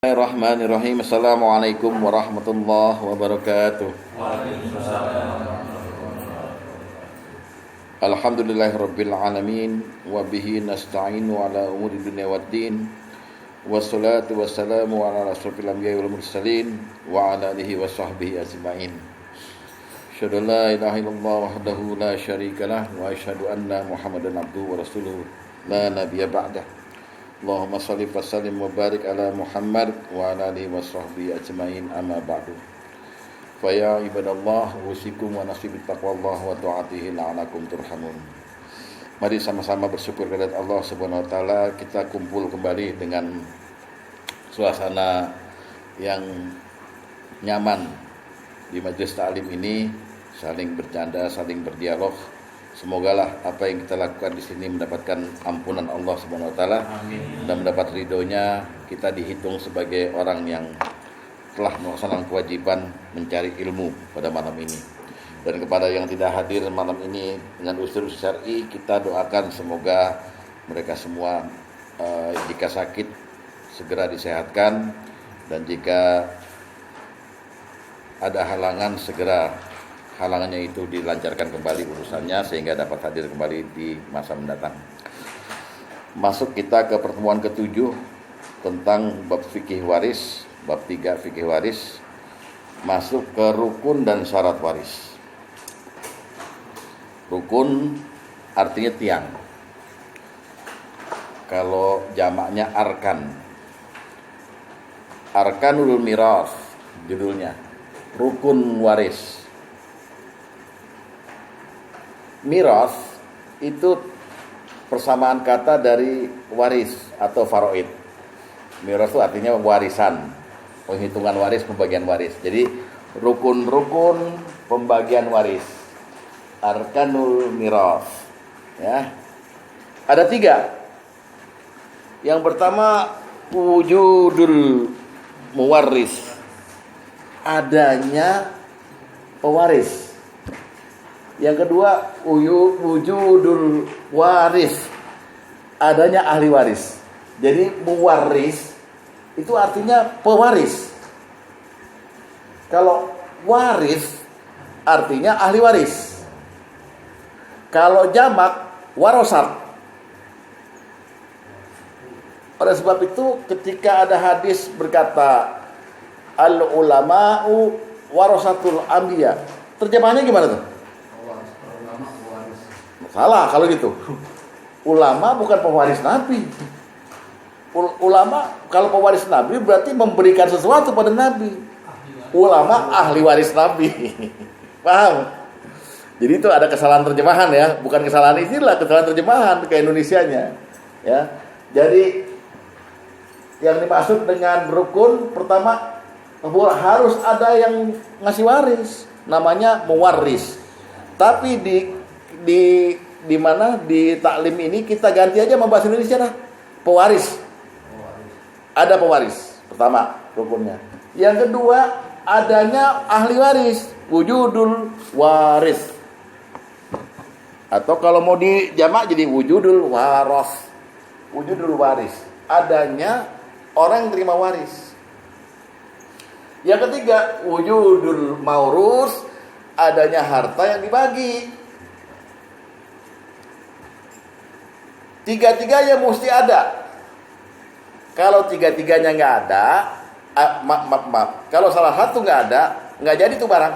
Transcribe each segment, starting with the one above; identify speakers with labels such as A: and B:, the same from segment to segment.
A: Bismillahirrahmanirrahim. Assalamualaikum warahmatullahi wabarakatuh. Alhamdulillahirabbil alamin wa bihi nasta'inu ala umuri dunya waddin. Wassalatu wassalamu ala asyrofil anbiya'i wal mursalin wa ala alihi wa sahbihi ajma'in. Asyhadu an la ilaha illallah wahdahu la syarikalah wa asyhadu anna Muhammadan abduhu wa rasuluhu la nabiyya ba'dah. Allahumma shalli wa sallim wa barik ala Muhammad wa ala alihi wa sahbihi ajma'in, amma ba'du. Fa ya ibadallah, usikum wa nafsi bittaqwallah wa ta'atihi la'alakum turhamun. Mari sama-sama bersyukur kepada Allah Subhanahu wa taala, kita kumpul kembali dengan suasana yang nyaman di majelis ta'lim ini, saling bercanda, saling berdialog. Semogalah apa yang kita lakukan di sini mendapatkan ampunan Allah Subhanahu wa taala dan mendapat ridhonya. Kita dihitung sebagai orang yang telah melaksanakan kewajiban mencari ilmu pada malam ini. Dan kepada yang tidak hadir malam ini dengan uzur syar'i, kita doakan semoga mereka semua jika sakit segera disehatkan, dan jika ada halangan segera halangannya itu dilancarkan kembali urusannya sehingga dapat hadir kembali di masa mendatang. Masuk kita ke pertemuan ke-7 tentang bab fikih waris, bab 3 fikih waris, masuk ke rukun dan syarat waris. Rukun artinya tiang. Kalau jamaknya arkan. Arkanul miras judulnya. Rukun waris. Miras itu persamaan kata dari waris atau faraid. Miras itu artinya warisan, penghitungan waris, pembagian waris. Jadi rukun-rukun pembagian waris, arkanul miras. Ya, ada 3. Yang pertama wujudul muwarris, adanya pewaris. Yang kedua, wujudul waris, adanya ahli waris. Jadi muwaris itu artinya pewaris. Kalau waris artinya ahli waris. Kalau jamak warosat. Oleh sebab itu ketika ada hadis berkata al ulama'u warasatul anbiya, terjemahannya gimana tuh? Salah kalau gitu. Ulama bukan pewaris Nabi. Ulama kalau pewaris Nabi berarti memberikan sesuatu pada Nabi. Ulama ahli waris Nabi. Paham? Jadi itu ada kesalahan terjemahan ya, bukan kesalahan istilah, kesalahan terjemahan ke Indonesianya. Ya. Jadi yang dimaksud dengan rukun pertama harus ada yang ngasih waris, namanya mewaris. Tapi di mana di taklim ini kita ganti aja sama bahasa Indonesia dah. Pewaris. Ada pewaris. Pertama rukunnya. Yang kedua adanya ahli waris, wujudul waris. Atau kalau mau dijamak jadi wujudul waras. Wujudul waris. Adanya orang yang terima waris. Yang ketiga wujudul maurus, adanya harta yang dibagi. Tiga-tiganya mesti ada. Kalau tiga-tiganya nggak ada, maaf. Kalau salah satu nggak ada, nggak jadi tuh barang.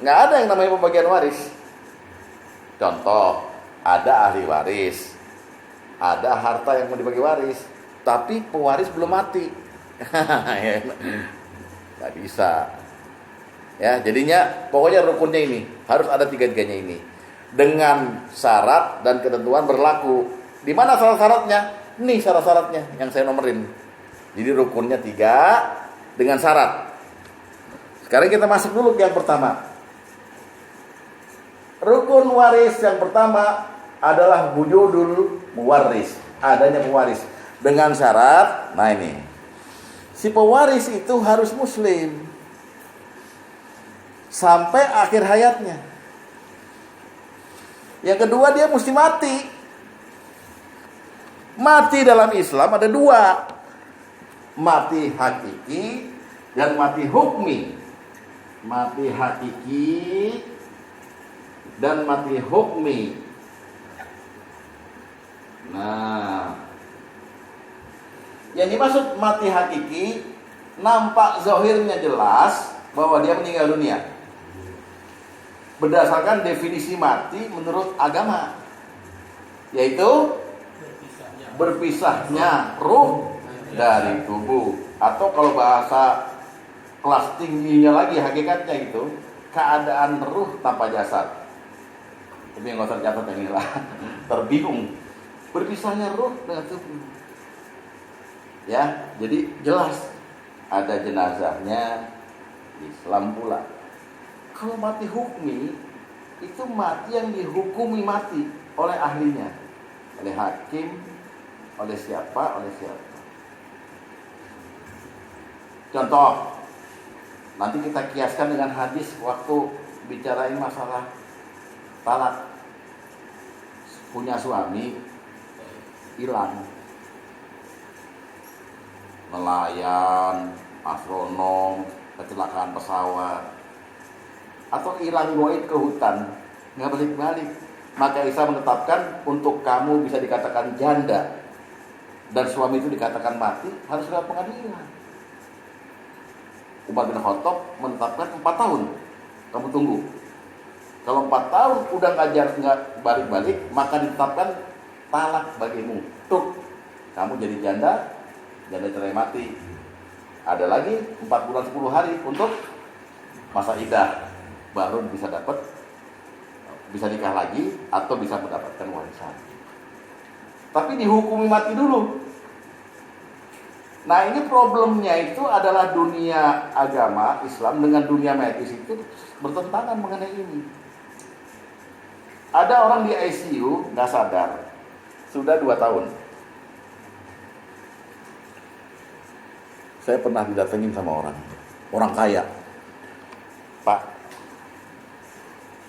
A: Nggak ada yang namanya pembagian waris. Contoh, ada ahli waris, ada harta yang mau dibagi waris, tapi pewaris belum mati. Nggak bisa. Ya, jadinya pokoknya rukunnya ini harus ada tiga-tiganya ini. Dengan syarat dan ketentuan berlaku. Di mana syarat-syaratnya? Nih syarat-syaratnya yang saya nomerin. Jadi rukunnya 3 dengan syarat. Sekarang kita masuk dulu ke yang pertama. Rukun waris yang pertama adalah wujudul muwarris, adanya pewaris. Dengan syarat, nah ini, si pewaris itu harus muslim sampai akhir hayatnya. Yang kedua dia mesti mati. Mati dalam Islam ada 2. mati hakiki dan mati hukmi. Mati hakiki dan mati hukmi. Nah, yang dimaksud mati hakiki, nampak zahirnya jelas bahwa dia meninggal dunia. Berdasarkan definisi mati menurut agama, yaitu berpisahnya ruh dari tubuh, atau kalau bahasa kelas tingginya lagi hakikatnya itu keadaan ruh tanpa jasad. Tapi yang nggak usah catat yang inilah terbingung. Berpisahnya ruh dengan tubuh. Ya, jadi jelas ada jenazahnya. Islam pula. Kalau mati hukmi itu mati yang dihukumi mati oleh ahlinya, oleh hakim, oleh siapa. Contoh, nanti kita kiaskan dengan hadis waktu bicarain masalah talak. Punya suami hilang, nelayan, astronom, kecelakaan pesawat, atau hilang goib ke hutan, nggak balik-balik, maka Islam menetapkan untuk kamu bisa dikatakan janda dan suami itu dikatakan mati harus lewat pengadilan. Umar bin Khattab menetapkan 4 tahun kamu tunggu. Kalau 4 tahun udah nggak balik-balik, maka ditetapkan talak bagimu. Tuh, kamu jadi janda cerai mati. Ada lagi 4 bulan 10 hari untuk masa iddah, baru bisa nikah lagi atau bisa mendapatkan warisan. Tapi dihukumi mati dulu. Nah, ini problemnya itu adalah dunia agama Islam dengan dunia medis itu bertentangan mengenai ini. Ada orang di ICU nggak sadar, sudah 2 tahun. Saya pernah didatengin sama orang kaya. Pak,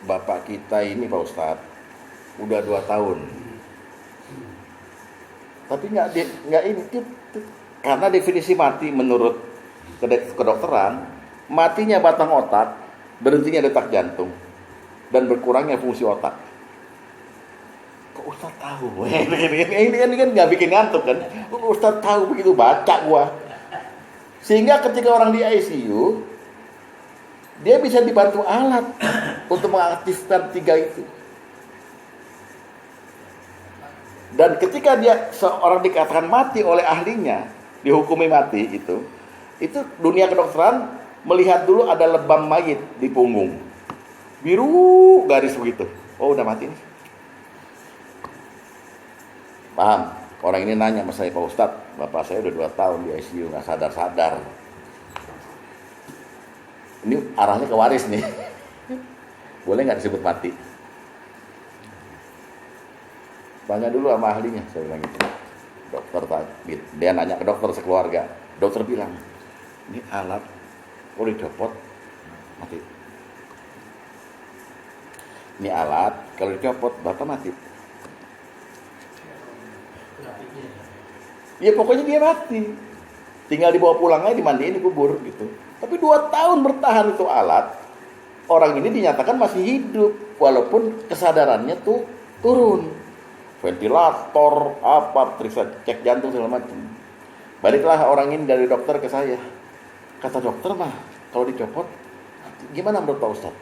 A: bapak kita ini Pak Ustadz udah 2 tahun, tapi nggak ini, karena definisi mati menurut kedokteran, matinya batang otak, berhentinya detak jantung, dan berkurangnya fungsi otak. Kok Ustadz tahu? Ini kan nggak bikin ngantuk kan? Ustadz tahu, begitu baca gua. Sehingga ketika orang di ICU, dia bisa dibantu alat untuk mengaktifkan 3 itu. Dan ketika seorang dikatakan mati oleh ahlinya, dihukumi mati itu dunia kedokteran melihat dulu ada lebam mayit di punggung. Biru garis begitu. Oh, udah mati nih. Paham? Orang ini nanya sama saya, Pak Ustadz, bapak saya udah 2 tahun di ICU, nggak sadar-sadar. Ini arahnya ke waris nih. Boleh nggak disebut mati? Tanya dulu sama ahlinya, saya bilang gitu. Dokter dia nanya ke dokter sekeluarga. Dokter bilang, ini alat, kalau dicopot mati. Ini alat, kalau dicopot bapak mati. Ya pokoknya dia mati. Tinggal dibawa pulang aja, dimandiin, dikubur gitu. Tapi 2 tahun bertahan itu alat. Orang ini dinyatakan masih hidup walaupun kesadarannya tuh turun. Ventilator, periksa cek jantung segala macam. Baliklah orang ini dari dokter ke saya. Kata dokter mah kalau dicopot gimana menurut Pak Ustadz?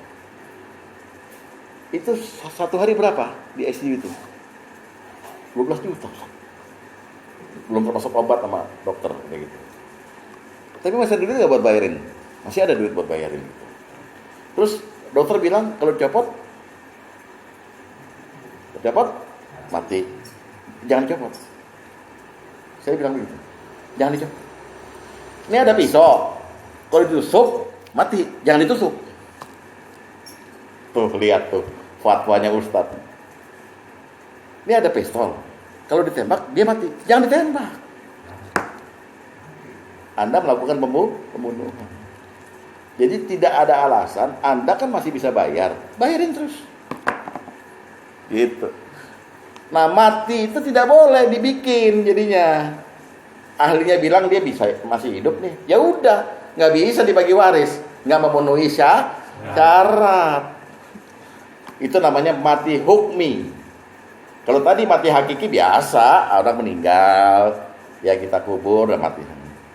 A: Itu 1 hari berapa di ICU itu? 12 juta. Belum termasuk obat sama dokter kayak gitu. Tapi masih ada duit nggak buat bayarin? Masih ada duit buat bayarin. Terus dokter bilang kalau copot mati, jangan copot. Saya bilang begitu, jangan dicopot. Ini ada pisau, kalau ditusuk mati, jangan ditusuk. Tuh lihat tuh fatwanya Ustadz. Ini ada pistol, kalau ditembak dia mati, jangan ditembak. Anda melakukan pembunuhan. Jadi tidak ada alasan, Anda kan masih bisa bayarin terus. Gitu. Nah, mati itu tidak boleh dibikin jadinya. ahlinya bilang dia bisa masih hidup nih, ya udah, nggak bisa dibagi waris, nggak memenuhi syarat. Itu namanya mati hukmi. Kalau tadi mati hakiki biasa, orang meninggal, ya kita kubur dan mati.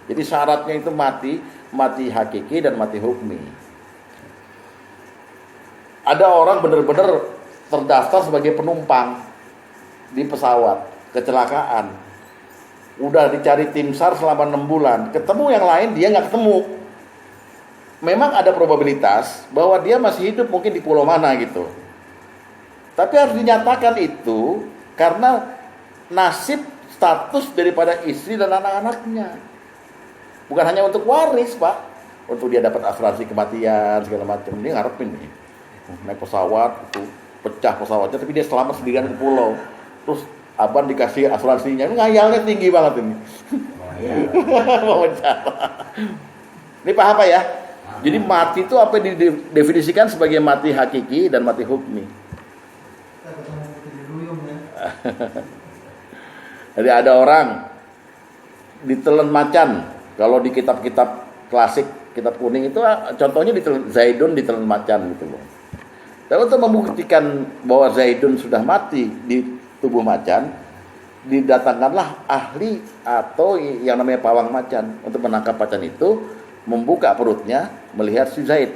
A: Jadi syaratnya itu mati hakiki dan mati hukmi. Ada orang benar-benar terdaftar sebagai penumpang di pesawat, kecelakaan. Udah dicari tim SAR selama 6 bulan, ketemu yang lain dia nggak ketemu. Memang ada probabilitas bahwa dia masih hidup mungkin di pulau mana gitu. Tapi harus dinyatakan itu karena nasib status daripada istri dan anak-anaknya. Bukan hanya untuk waris, Pak. Untuk dia dapat asuransi kematian segala macam. Dia ngarepin nih. Naik pesawat itu pecah pesawatnya tapi dia selamat sendirian ke pulau. Terus abang dikasih asuransinya. Ini ngayalnya tinggi banget ini. Ini paham apa ya? Jadi mati itu apa didefinisikan sebagai mati hakiki dan mati hukmi. Jadi ada orang ditelan macan. Kalau di kitab-kitab klasik, kitab kuning itu contohnya Zaidun ditelan macan gitu loh. Dan untuk membuktikan bahwa Zaidun sudah mati di tubuh macan, didatangkanlah ahli atau yang namanya pawang macan untuk menangkap macan itu, membuka perutnya, melihat si Zaid.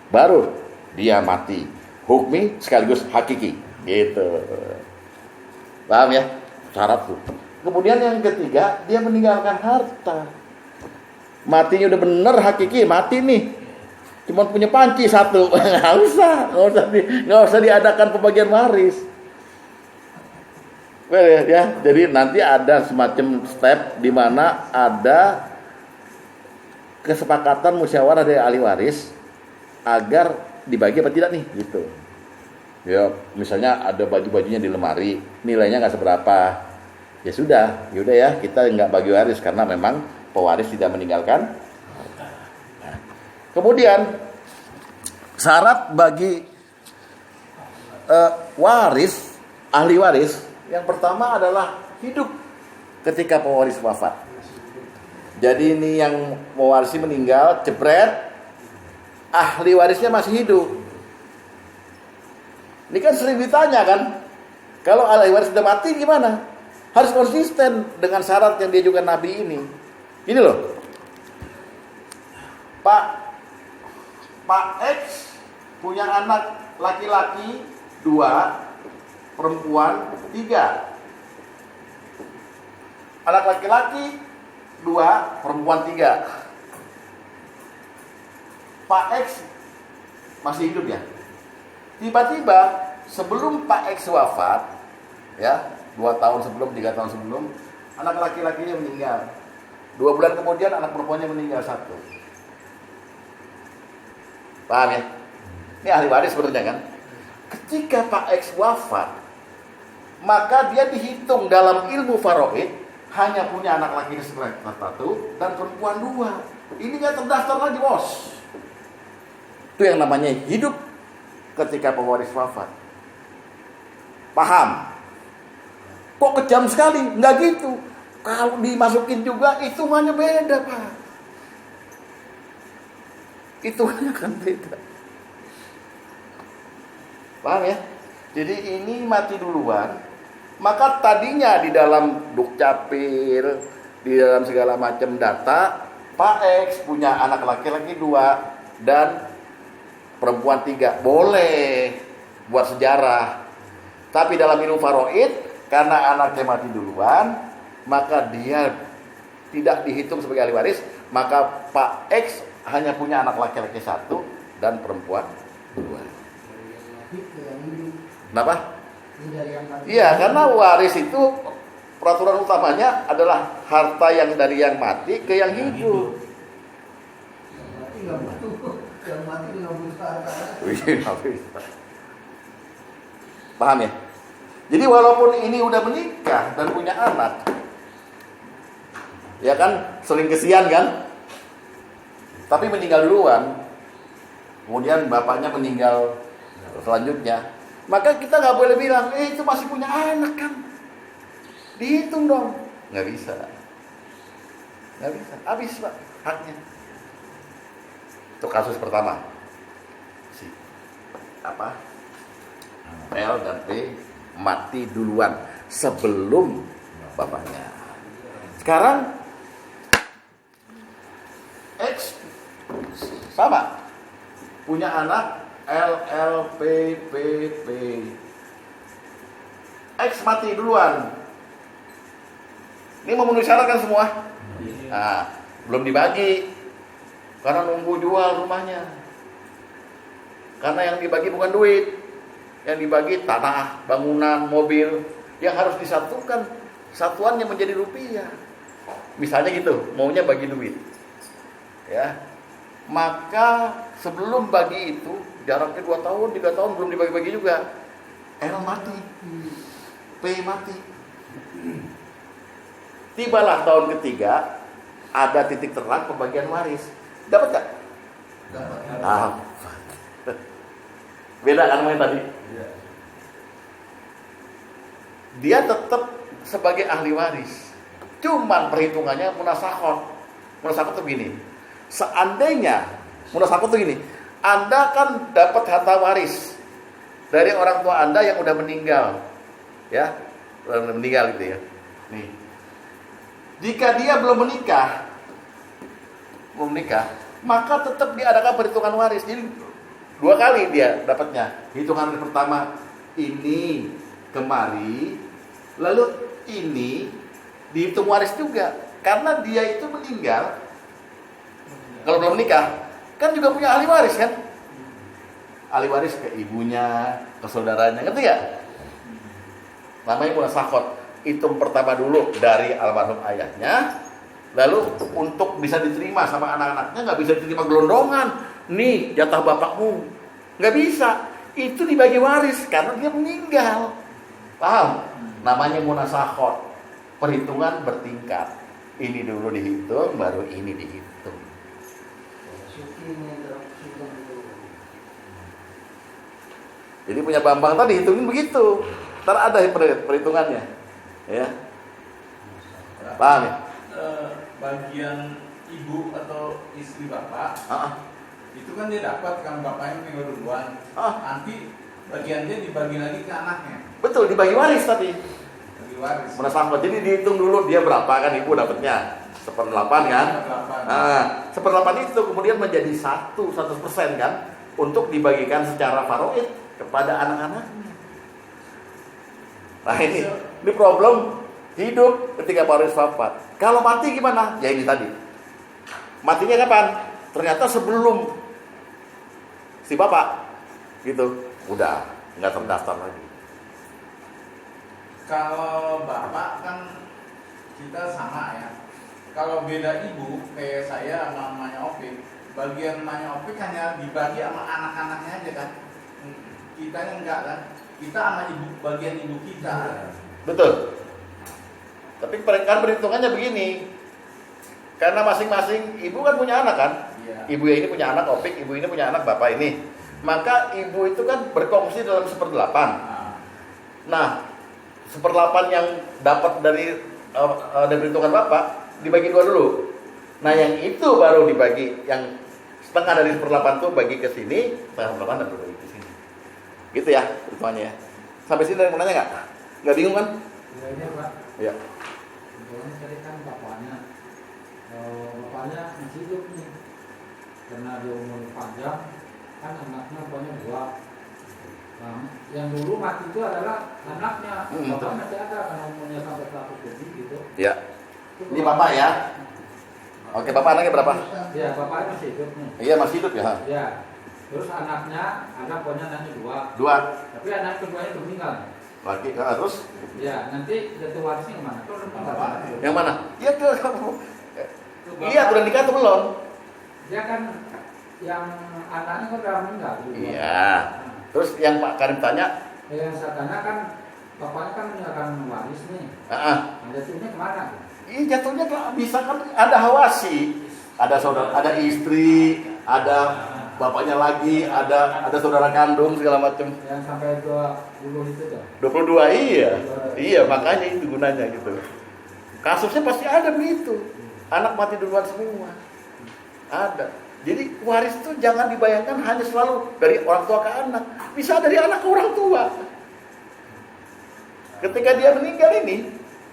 A: Baru dia mati. Hukmi sekaligus hakiki. Gitu. Paham ya? Syarat tuh. Kemudian yang ketiga, dia meninggalkan harta. Matinya udah bener hakiki, mati nih. Cuma punya panci satu. Nggak usah diadakan pembagian waris. Ya, jadi nanti ada semacam step di mana ada kesepakatan musyawarah dari ahli waris agar dibagi apa tidak nih, gitu. Ya, misalnya ada baju-bajunya di lemari, nilainya nggak seberapa. Ya sudah, yaudah ya, kita nggak bagi waris karena memang pewaris tidak meninggalkan. Nah, kemudian syarat bagi waris, ahli waris, yang pertama adalah hidup ketika pewaris wafat. Jadi ini yang mewarisi meninggal, jebret, ahli warisnya masih hidup. Ini kan sering ditanya kan, kalau ahli waris sudah mati gimana? Harus konsisten dengan syarat yang diajukan Nabi ini. Ini loh, Pak X punya anak laki-laki 2, perempuan 3. Anak laki-laki 2, perempuan 3. Pak X masih hidup ya. Tiba-tiba sebelum Pak X wafat, ya 2 tahun sebelum, 3 tahun sebelum, anak laki-lakinya meninggal. 2 bulan kemudian anak perempuannya meninggal 1. Paham ya? Ini ahli waris sebenarnya kan. Ketika Pak X wafat, maka dia dihitung dalam ilmu faraid hanya punya anak laki-laki 1 dan perempuan 2. Ini nggak terdaftar lagi, bos. Itu yang namanya hidup ketika pewaris wafat. Paham? Kok kejam sekali? Nggak gitu. Kalau dimasukin juga hitungannya beda, Pak. Hitungannya kan beda. Paham ya? Jadi ini mati duluan. Maka tadinya di dalam dukcapil, di dalam segala macam data, Pak X punya anak laki-laki 2 dan perempuan 3. Boleh buat sejarah. Tapi dalam ilmu faraid, karena anaknya mati duluan, maka dia tidak dihitung sebagai ahli waris. Maka Pak X hanya punya anak laki-laki 1 dan perempuan 2. Kenapa? Iya, karena waris itu peraturan utamanya adalah harta yang dari yang mati ke yang hidup. Yang mati nggak butuh harta. Paham ya? Jadi walaupun ini udah menikah dan punya anak, ya kan, sering kesian kan, tapi meninggal duluan, kemudian bapaknya meninggal selanjutnya, maka kita nggak boleh bilang, itu masih punya anak kan, dihitung dong. Nggak bisa. Habis Pak haknya. Itu kasus pertama. Si L dan P mati duluan sebelum bapaknya. Sekarang X sama punya anak L, L, P, P, P. X mati duluan. Ini memenuhi syarat kan semua? Nah, belum dibagi karena nunggu jual rumahnya. Karena yang dibagi bukan duit, yang dibagi tanah, bangunan, mobil, yang harus disatukan satuannya menjadi rupiah. Misalnya gitu, maunya bagi duit, ya. Maka sebelum bagi itu jaraknya 2 tahun, 3 tahun belum dibagi-bagi juga. L mati, P mati. Tibalah tahun ketiga, ada titik terang pembagian waris. Dapat gak? Dapat. Beda kan main tadi? Dia tetap sebagai ahli waris. Cuman perhitungannya munasakhah. Munasakhah itu gini. Seandainya munasakhah itu gini, Anda kan dapat harta waris dari orang tua Anda yang udah meninggal. Ya, udah meninggal gitu ya. Nih. Jika dia belum menikah, maka tetap diadakan perhitungan waris. Jadi 2 kali dia dapatnya. Hitungan pertama ini kemari, lalu ini dihitung waris juga. Karena dia itu meninggal, kalau belum menikah, kan juga punya ahli waris kan? Ahli waris ke ibunya, ke saudaranya, ngerti gak? Namanya munasakhah. Hitung pertama dulu dari almarhum ayahnya, lalu untuk bisa diterima sama anak-anaknya nggak bisa diterima gelondongan. Nih jatah bapakmu, nggak bisa. Itu dibagi waris karena dia meninggal. Paham? Namanya munasakhah. Perhitungan bertingkat. Ini dulu dihitung, baru ini dihitung. Jadi punya Bambang tadi hitungin begitu. Ntar ada perhitungannya. Ya, paham ya?
B: Bagian ibu atau istri bapak, itu kan dia dapat kan bapaknya meninggal duluan. Nanti bagian dia dibagi lagi ke anaknya.
A: Betul, dibagi waris tapi.
B: Bagi waris.
A: Munasakhah. Jadi dihitung dulu dia berapa kan ibu dapatnya 1/8 kan? 1/8 itu kemudian menjadi 100% kan untuk dibagikan secara faraid kepada anak-anaknya. Nah ini problem hidup ketika waris wafat. Kalau mati gimana? Ya ini tadi. Matinya kapan? Ternyata sebelum si bapak, gitu. Udah nggak terdaftar lagi.
B: Kalau bapak kan kita sama ya. Kalau beda ibu kayak saya sama mamanya Opik, bagian mamanya Opik hanya dibagi sama anak-anaknya aja kan. Kita enggak kan. Kita sama ibu, bagian ibu kita.
A: Betul. Tapi kan perhitungannya begini. Karena masing-masing ibu kan punya anak kan?
B: Iya.
A: Ibu yang ini punya anak Opik, ibu ini punya anak bapak ini. Maka ibu itu kan berkongsi dalam 1/8. Nah, 1/8 yang dapat dari perhitungan bapak dibagi 2 dulu. Nah, yang itu baru dibagi, yang setengah dari 1/8 itu bagi ke sini, setengah 1/8 dan bagi ke sini. Gitu ya perhitungannya ya. Sampai sini ada yang mau nanya nggak? Nggak bingung kan?
C: Iya Pak.
A: Iya.
C: Kebetulan tadi kan bapaknya masih hidup nih. Karena dia umur panjang, kan anaknya banyak 2. Nah, yang dulu mati itu adalah anaknya. Bapak masih ada karena umurnya sampai 100 lebih gitu.
A: Iya. Ini bapak ya. Oke, bapak anaknya berapa?
C: Iya, bapaknya masih hidup nih.
A: Iya, masih hidup ya.
C: Iya. Terus anaknya, pokoknya anaknya 2. Tapi anak keduanya itu meninggal.
A: Lagi terus?
C: Ya, nanti jatuh warisnya kemana?
A: Yang mana? Iya tuh kamu. Iya, udah nikah tuh belum?
C: Dia kan yang anaknya kan udah meninggal.
A: Iya. Terus yang Pak Karim tanya?
C: Yang saya tanya kan, bapaknya kan meninggalkan waris nih. Nah, jatuhnya kemana?
A: Iya, jatuhnya bisa kan ada hawasi, ada saudara, ada istri, ada bapaknya lagi, ada saudara kandung segala macam.
C: Yang sampai 20 itu tuh.
A: 22 iya. Iya, makanya itu gunanya gitu. Kasusnya pasti ada begitu. Anak mati duluan semua. Ada. Jadi waris itu jangan dibayangkan hanya selalu dari orang tua ke anak. Bisa dari anak ke orang tua. Ketika dia meninggal ini,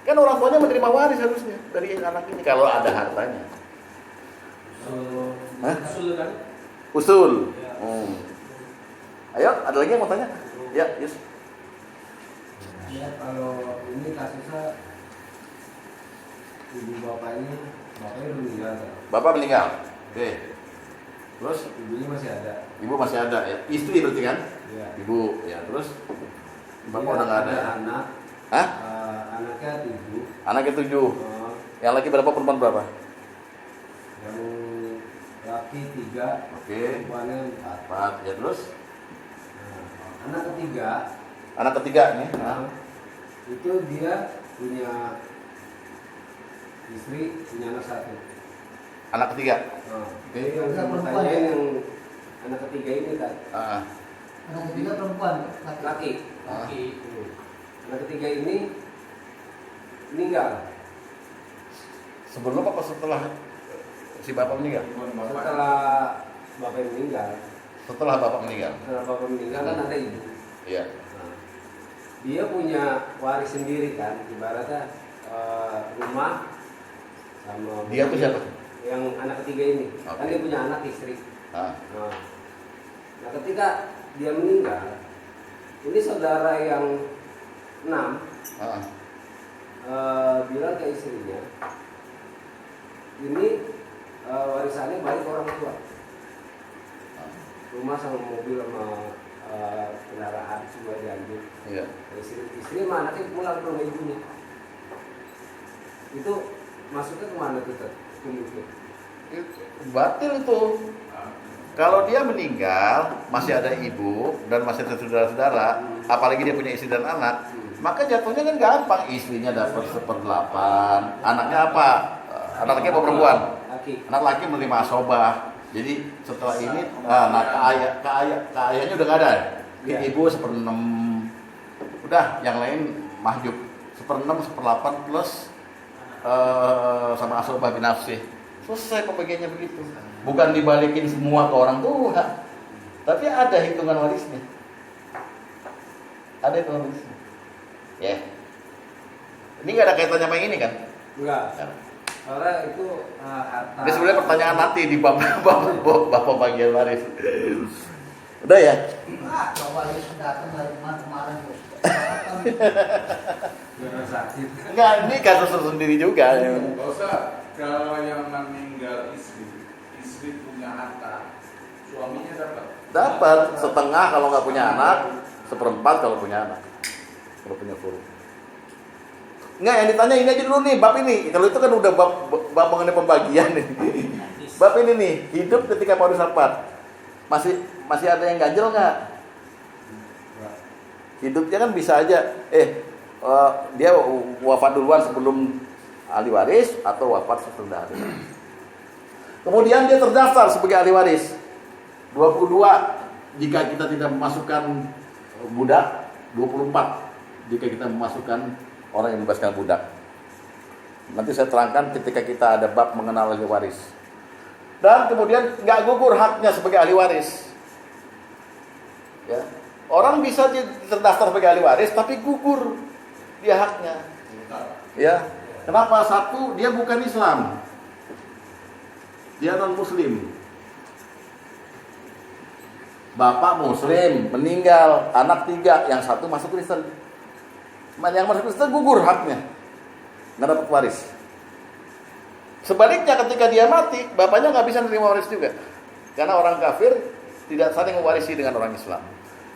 A: kan orang tuanya menerima waris harusnya dari anak ini kalau ada hartanya. Hah?
C: Usul kan?
A: Usul. Ayo, ada lagi yang mau tanya? Ya, Yus.
D: Ya, kalau ini kasusnya ibu bapaknya udah meninggal kan?
A: Bapak meninggal. Oke. Terus
D: Ibunya masih ada.
A: ibu masih ada ya. Istri berarti kan?
D: Ya.
A: Ibu ya. Terus bapak
D: Dia
A: udah nggak ada.
D: anak.
A: Hah?
D: Anaknya 7.
A: Anaknya 7. Yang laki berapa, perempuan berapa?
D: Yang laki 3.
A: Oke.
D: Perempuannya 4.
A: 4 ya. Terus
D: Anak ketiga.
A: anak ketiga nih.
D: Itu dia punya istri, punya anak 1.
A: Anak ketiga.
D: Jadi yang saya mau tanyain yang anak ketiga ini kan
A: Ah.
E: Anak ketiga perempuan,
D: laki.
A: Ah.
D: Anak ketiga ini meninggal
A: Sebelum apa setelah si bapak meninggal?
D: setelah bapak meninggal.
A: Setelah bapak meninggal.
D: Setelah bapak meninggal kan ada ibu.
A: Iya.
D: Nah, dia punya waris sendiri kan, ibaratnya rumah sama.
A: Dia tuh siapa?
D: Yang anak ketiga ini. Kan
A: Oke.
D: dia punya anak istri.
A: Ah.
D: Nah, ketika dia meninggal, ini saudara yang 6
A: Ah.
D: bilang ke istrinya, ini warisannya balik ke orang tua. Rumah sama mobil sama kendaraan semua diambil.
A: Iya.
D: Istri sama anaknya pulang ke rumah ibunya. Itu masuknya kemana tuh?
A: Batil itu. Kalau dia meninggal, masih ada ibu dan masih ada saudara-saudara, apalagi dia punya istri dan anak, maka jatuhnya kan gampang. Istrinya dapat 1/8, anaknya apa? Anak laki apa perempuan?
D: Laki.
A: Anak laki menerima asobah. Jadi setelah ini, ayahnya udah nggak ada.
D: Ya.
A: Ibu 1/6, udah yang lain mahjub 1/6, 1/8 plus sama asobah binafsih. Selesai pembagiannya begitu. Bukan dibalikin semua ke orang tua, tapi ada hitungan warisnya. Ada hitungan warisnya. Ya. Ini nggak ada kaitannya sama ini kan?
D: Enggak. Soalnya itu harta.
A: Ini sebenarnya pertanyaan nanti di bapak bagian waris. Udah ya?
E: Kalau waris datang dari kemarin tuh.
D: Benar sakit.
A: Enggak, ini kasus tersendiri juga.
B: Nggak usah. Kalau yang meninggal istri punya harta, suaminya dapat.
A: Dapat setengah kalau nggak punya anak, 1/4 kalau punya anak. Kalau punya full. Enggak, yang ditanya ini aja dulu nih, bab ini. Kalau itu kan udah bab mengenai pembagian nih. Bab ini nih, hidup ketika waris wafat. Masih ada yang ganjel nggak? Hidupnya kan bisa aja, dia wafat duluan sebelum ahli waris atau wafat sesudah ahli waris. Kemudian dia terdaftar sebagai ahli waris. 22 jika kita tidak memasukkan budak, 24 jika kita memasukkan orang yang membebaskan budak. Nanti saya terangkan ketika kita ada bab mengenal ahli waris. Dan kemudian nggak gugur haknya sebagai ahli waris. Ya. Orang bisa terdaftar sebagai ahli waris tapi gugur dia haknya. Ya. Kenapa? Satu, dia bukan Islam. Dia non-muslim. Bapak muslim, meninggal, anak 3, yang 1 masuk Kristen. Yang masuk Kristen gugur haknya. Nggak dapat waris. Sebaliknya ketika dia mati, bapaknya nggak bisa menerima waris juga. Karena orang kafir tidak saling mewarisi dengan orang Islam.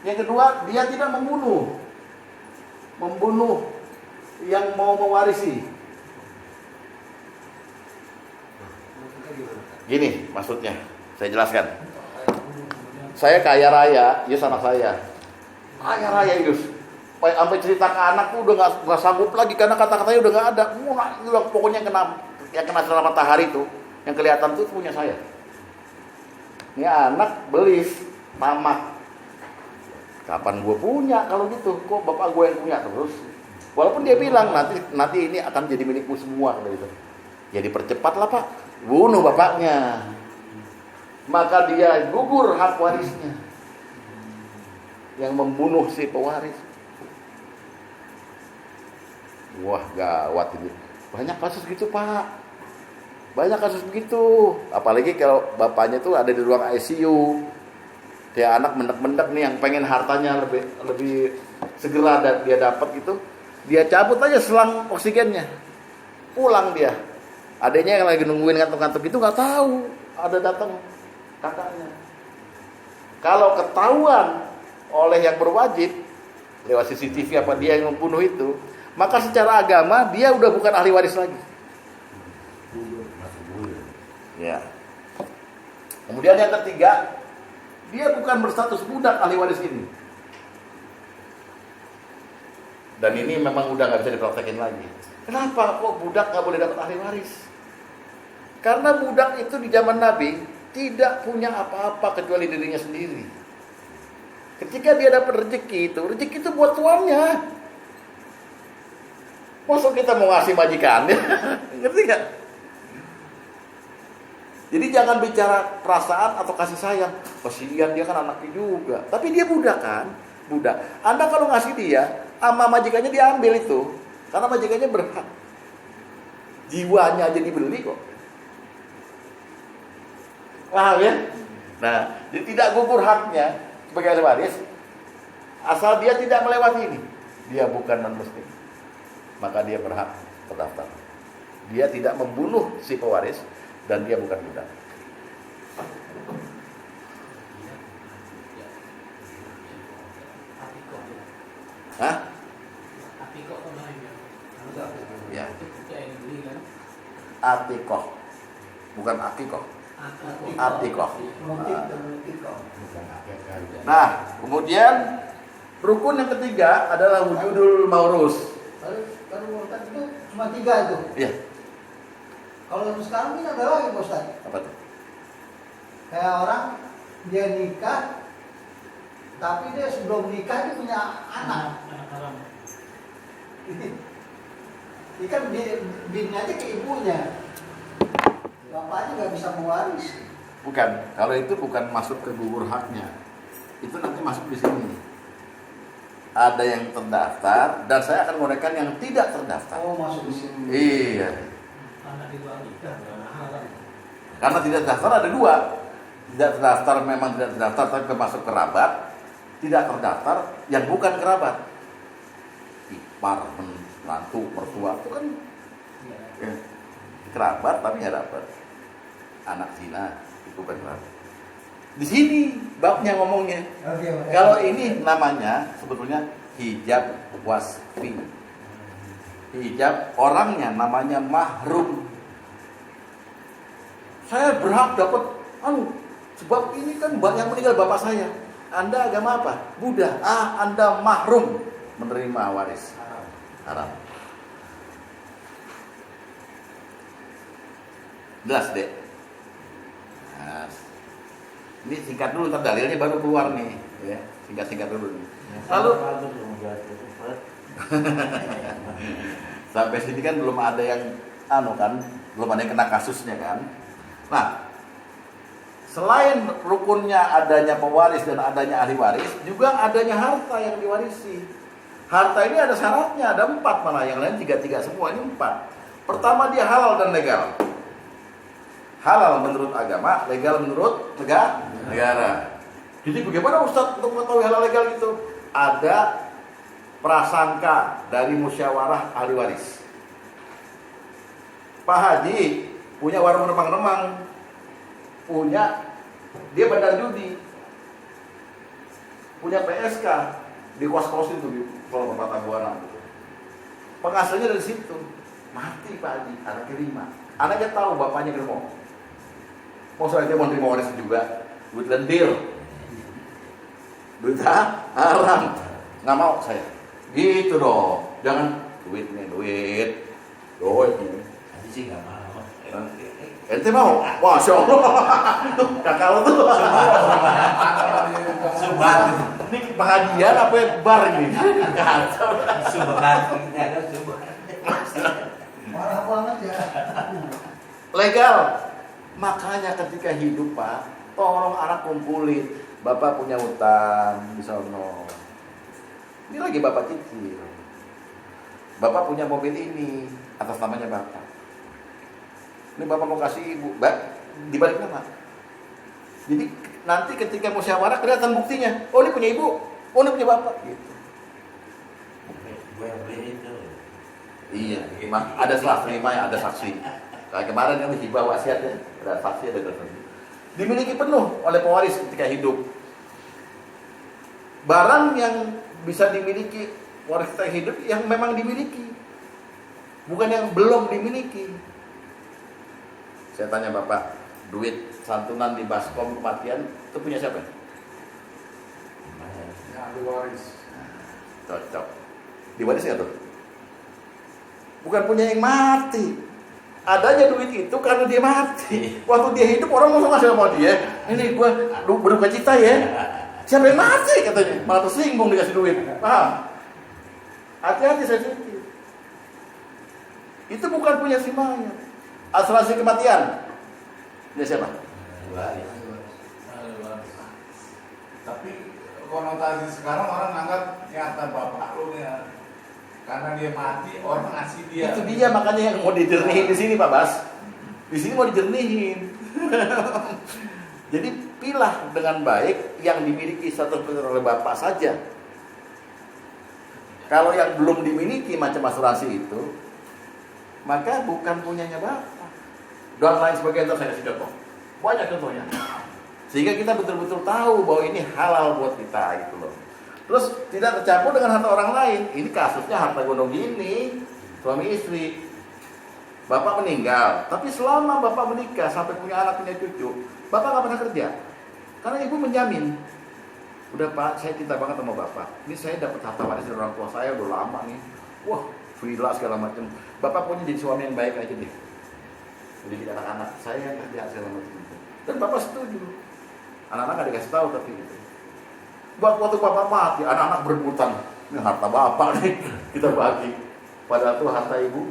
A: Yang kedua, dia tidak membunuh yang mau mewarisi. Gini maksudnya, saya jelaskan. Saya kaya raya, Yus anak saya. Kaya raya Yus. Sampai cerita ke anak tuh udah nggak sanggup lagi karena kata-katanya udah nggak ada. Pokoknya yang kena sinar matahari tuh, yang kelihatan tuh punya saya. Ini anak belis, tamak. Kapan gue punya kalau gitu? Kok bapak gue yang punya terus? Walaupun dia bilang nanti ini akan jadi milikmu semua gitu. Ya dipercepatlah Pak, bunuh bapaknya. Maka dia gugur hak warisnya. Yang membunuh si pewaris. Wah gawat ini. Banyak kasus gitu Pak. Banyak kasus begitu. Apalagi kalau bapaknya tuh ada di ruang ICU. Dia anak mendek-mendek nih yang pengen hartanya lebih segera dia dapat gitu. Dia cabut aja selang oksigennya. Pulang dia. Adanya yang lagi nungguin ngantuk-ngantuk itu nggak tahu ada datang kakaknya. Kalau ketahuan oleh yang berwajib lewat CCTV apa dia yang membunuh itu, maka secara agama dia udah bukan ahli waris lagi. Ya. Kemudian yang ketiga, dia bukan berstatus budak ahli waris ini. Dan ini memang udah nggak bisa dipraktekin lagi. Kenapa kok budak nggak boleh dapat ahli waris? Karena budak itu di zaman Nabi tidak punya apa-apa kecuali dirinya sendiri. Ketika dia dapat rezeki itu buat tuannya. Masa kita mau ngasih majikannya? Ngerti nggak? Jadi jangan bicara perasaan atau kasih sayang. Kasihan dia kan anaknya juga. Tapi dia budak kan? Budak. Anda kalau ngasih dia, sama majikannya diambil itu. Karena majikannya berhak. Jiwanya aja dibeli kok. Paham ya? Nah, jadi tidak gugur haknya sebagai ahli waris. Asal dia tidak melewati ini. Dia bukan non-muslim. Maka dia berhak terdaftar. Dia tidak membunuh si pewaris. Dan dia bukan budak. Hah? Ya. Atikoh. Bukan akikoh. Atikoh. Nah, kemudian rukun yang ketiga adalah wujudul maurus.
E: Kalau murtad itu cuma 3 itu.
A: Iya.
E: Kalau untuk sekarang ini ada lagi Pak Ustaz.
A: Apa tuh?
E: Kayak orang dia nikah, tapi dia sebelum nikah dia punya anak. Ini kan binnya aja ke ibunya. Bapaknya nggak bisa mewaris.
A: Bukan. Kalau itu bukan masuk ke gugur haknya. Itu nanti masuk di sini. Ada yang terdaftar dan saya akan menggunakan yang tidak terdaftar.
E: Oh, masuk di sini.
A: Iya. Karena tidak terdaftar ada 2. Tidak terdaftar memang tidak terdaftar tapi termasuk kerabat. Tidak terdaftar yang bukan kerabat. Ipar, menantu, mertua itu kan ya, kerabat tapi nggak dapat. Anak zina itu bukan kerabat. Di sini babnya ngomongnya. Kalau ini namanya sebetulnya hijab wasfi. Hijab orangnya namanya mahrum. Saya berhak dapat sebab ini kan yang meninggal bapak saya. Anda agama apa? Buddha. Anda mahrum menerima waris. Haram. Jelas, Dek? Nah, ini singkat dulu, ntar dalilnya baru keluar nih, ya. Singkat dulu nih. Lalu sampai sini kan belum ada yang belum ada yang kena kasusnya kan. Nah, selain rukunnya adanya pewaris dan adanya ahli waris, juga adanya harta yang diwarisi. Harta ini ada syaratnya, ada 4 malah, yang lain 3 semua, ini 4. Pertama, dia halal dan legal. Halal menurut agama, legal menurut negara. Jadi bagaimana Ustaz untuk mengetahui halal legal itu? Ada prasangka dari musyawarah ahli waris. Pak Haji punya warung remang-remang, dia bandar judi, punya PSK di kos-kos itu di Pulau Patabuana. Penghasilnya dari situ. Mati Pak Haji, anaknya 5. Anaknya tahu bapaknya germo. Mau dia mau terima waris juga, duit lendir, duit haram, nggak mau saya. Gitu dong, jangan duit.
F: sih nggak mau.
A: Ente mau? Masya Allah. Kakak lo tuh.
F: Sumpah.
A: Ini pengajian apa bar ini? Kacau.
E: Marah banget ya.
A: Legal. Makanya ketika hidup Pak, tolong anak kumpulin. Bapak punya utang di sono. Ini lagi Bapak cicil. Bapak punya mobil ini atas namanya Bapak. Ini Bapak mau kasih Ibu, dibalik nama. Jadi nanti ketika musyawarah kelihatan buktinya. Oh ini punya Ibu, oh ini punya Bapak. Gitu.
F: Gue yang beli itu.
A: Iya, ada serah terima ya, ada saksi. Kayak kemarin yang hibah wasiat ya, ada saksi, ada saksi. Dimiliki penuh oleh pewaris ketika hidup. Barang yang bisa dimiliki waris ketika hidup yang memang dimiliki, bukan yang belum dimiliki. Saya tanya Bapak, duit santunan di baskom kematian itu punya siapa?
B: Ya, waris.
A: Cocok. Diwaris nggak tuh? Bukan punya yang mati. Adanya duit itu karena dia mati. Waktu dia hidup orang langsung ngasih sama dia. Ini gua berduka cita ya. Siapa yang mati katanya? Malah tersinggung dikasih duit. Paham? Hati-hati sensitif. Itu bukan punya si mayat. Asuransi kematian. Dia siapa?
F: Waris.
B: Tapi konotasi sekarang orang anggap ya kata bapak lu ya, karena dia mati orang ngasih dia.
A: Itu dia makanya yang mau dijernihin di sini Pak Bas. Di sini mau dijernihin. Jadi pilah dengan baik yang dimiliki 100% oleh Bapak saja. Kalau yang belum dimiliki macam asuransi itu, maka bukan punyanya Bapak. Dan lain sebagainya saya kasih contoh. Banyak contohnya. Sehingga kita betul-betul tahu bahwa ini halal buat kita gitu loh. Terus tidak tercampur dengan harta orang lain. Ini kasusnya harta gondong gini, suami istri. Bapak meninggal, tapi selama Bapak menikah sampai punya anak, punya cucu, Bapak nggak pernah kerja. Karena ibu menjamin. Udah Pak, saya cinta banget sama Bapak. Ini saya dapat harta waris dari orang tua saya udah lama nih. Wah, villa segala macam. Bapak punya jadi suami yang baik aja deh. Jadi anak-anak saya kerja segala macam. Dan Bapak setuju. Anak-anak nggak dikasih tahu tapi gitu. Waktu Bapak mati, anak-anak berebutan. Ini harta Bapak nih, kita bagi. Padahal itu harta ibu.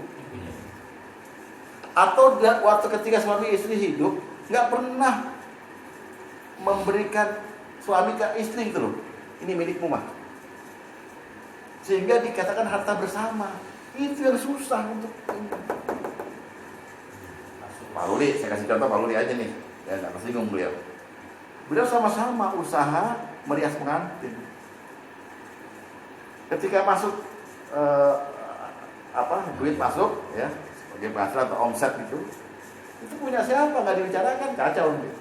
A: Atau waktu ketika suami istri hidup, nggak pernah memberikan suami ke istri gitu loh. Ini milikmu mah. Sehingga dikatakan harta bersama. Itu yang susah untuk Pak Luli, saya kasih contoh Pak Luli aja nih. Ya nggak tersinggung beliau. Beliau sama-sama usaha merias pengantin. Ketika masuk duit masuk ya sebagai penghasilan atau omset itu punya siapa nggak dibicarakan, kacau nih.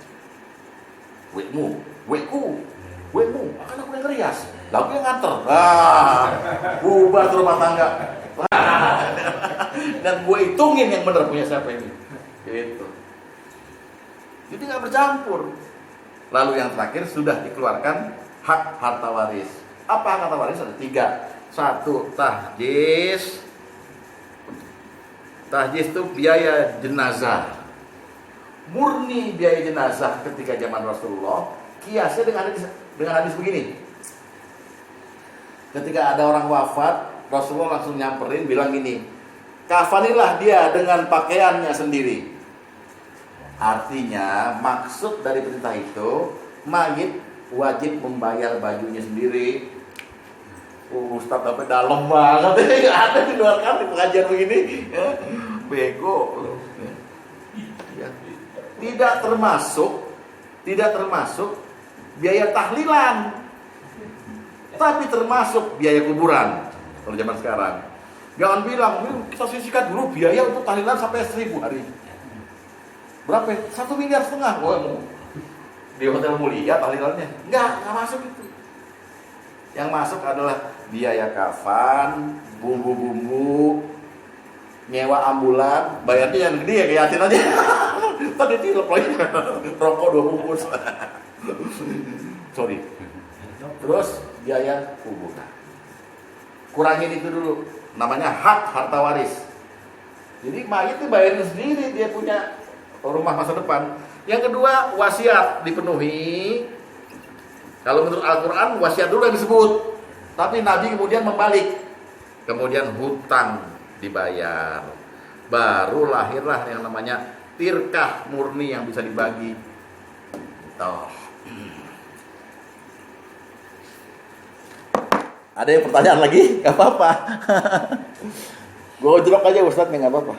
A: Wekmu, akan aku yang ngerias, lalu yang nganter, bubar tuh rumah tangga. Dan gue hitungin yang benar punya siapa ini, gitu. Jadi nggak bercampur. Lalu yang terakhir sudah dikeluarkan hak harta waris. Apa hak harta waris? Ada 3. 1, tahjiz. Tahjiz itu biaya jenazah. Murni biaya jenazah ketika zaman Rasulullah. Kiasnya dengan hadis begini. Ketika ada orang wafat, Rasulullah langsung nyamperin bilang gini, kafanilah dia dengan pakaiannya sendiri. Artinya maksud dari perintah itu, mayit wajib membayar bajunya sendiri. Ustaz sampai dalam banget, ada di luar kan di pengajian begini, bego. Ya. Tidak termasuk biaya tahlilan, tapi termasuk biaya kuburan. Kalau zaman sekarang, jangan bilang kita sisihkan dulu biaya untuk tahlilan sampai 1000 hari. Berapa? 1,5 miliar. Wah, di hotel mulia tahlilannya. Enggak masuk itu. Yang masuk adalah biaya kafan, bumbu-bumbu, nyewa ambulan, bayarnya yang gede ya kayak Yatin aja. Tadi tilep lagi, rokok 2 bungkus. Sorry. Terus biaya kuburan. Kurangin itu dulu. Namanya hak harta waris. Jadi mayit itu bayarin sendiri, dia punya rumah masa depan. Yang kedua, wasiat dipenuhi. Kalau menurut Al-Quran wasiat dulu yang disebut, tapi Nabi kemudian membalik, kemudian hutang dibayar, baru lahirlah yang namanya tirkah murni yang bisa dibagi. Tuh. Ada yang pertanyaan lagi? Gak apa-apa. Gue jerok aja Ustadz, gak apa-apa.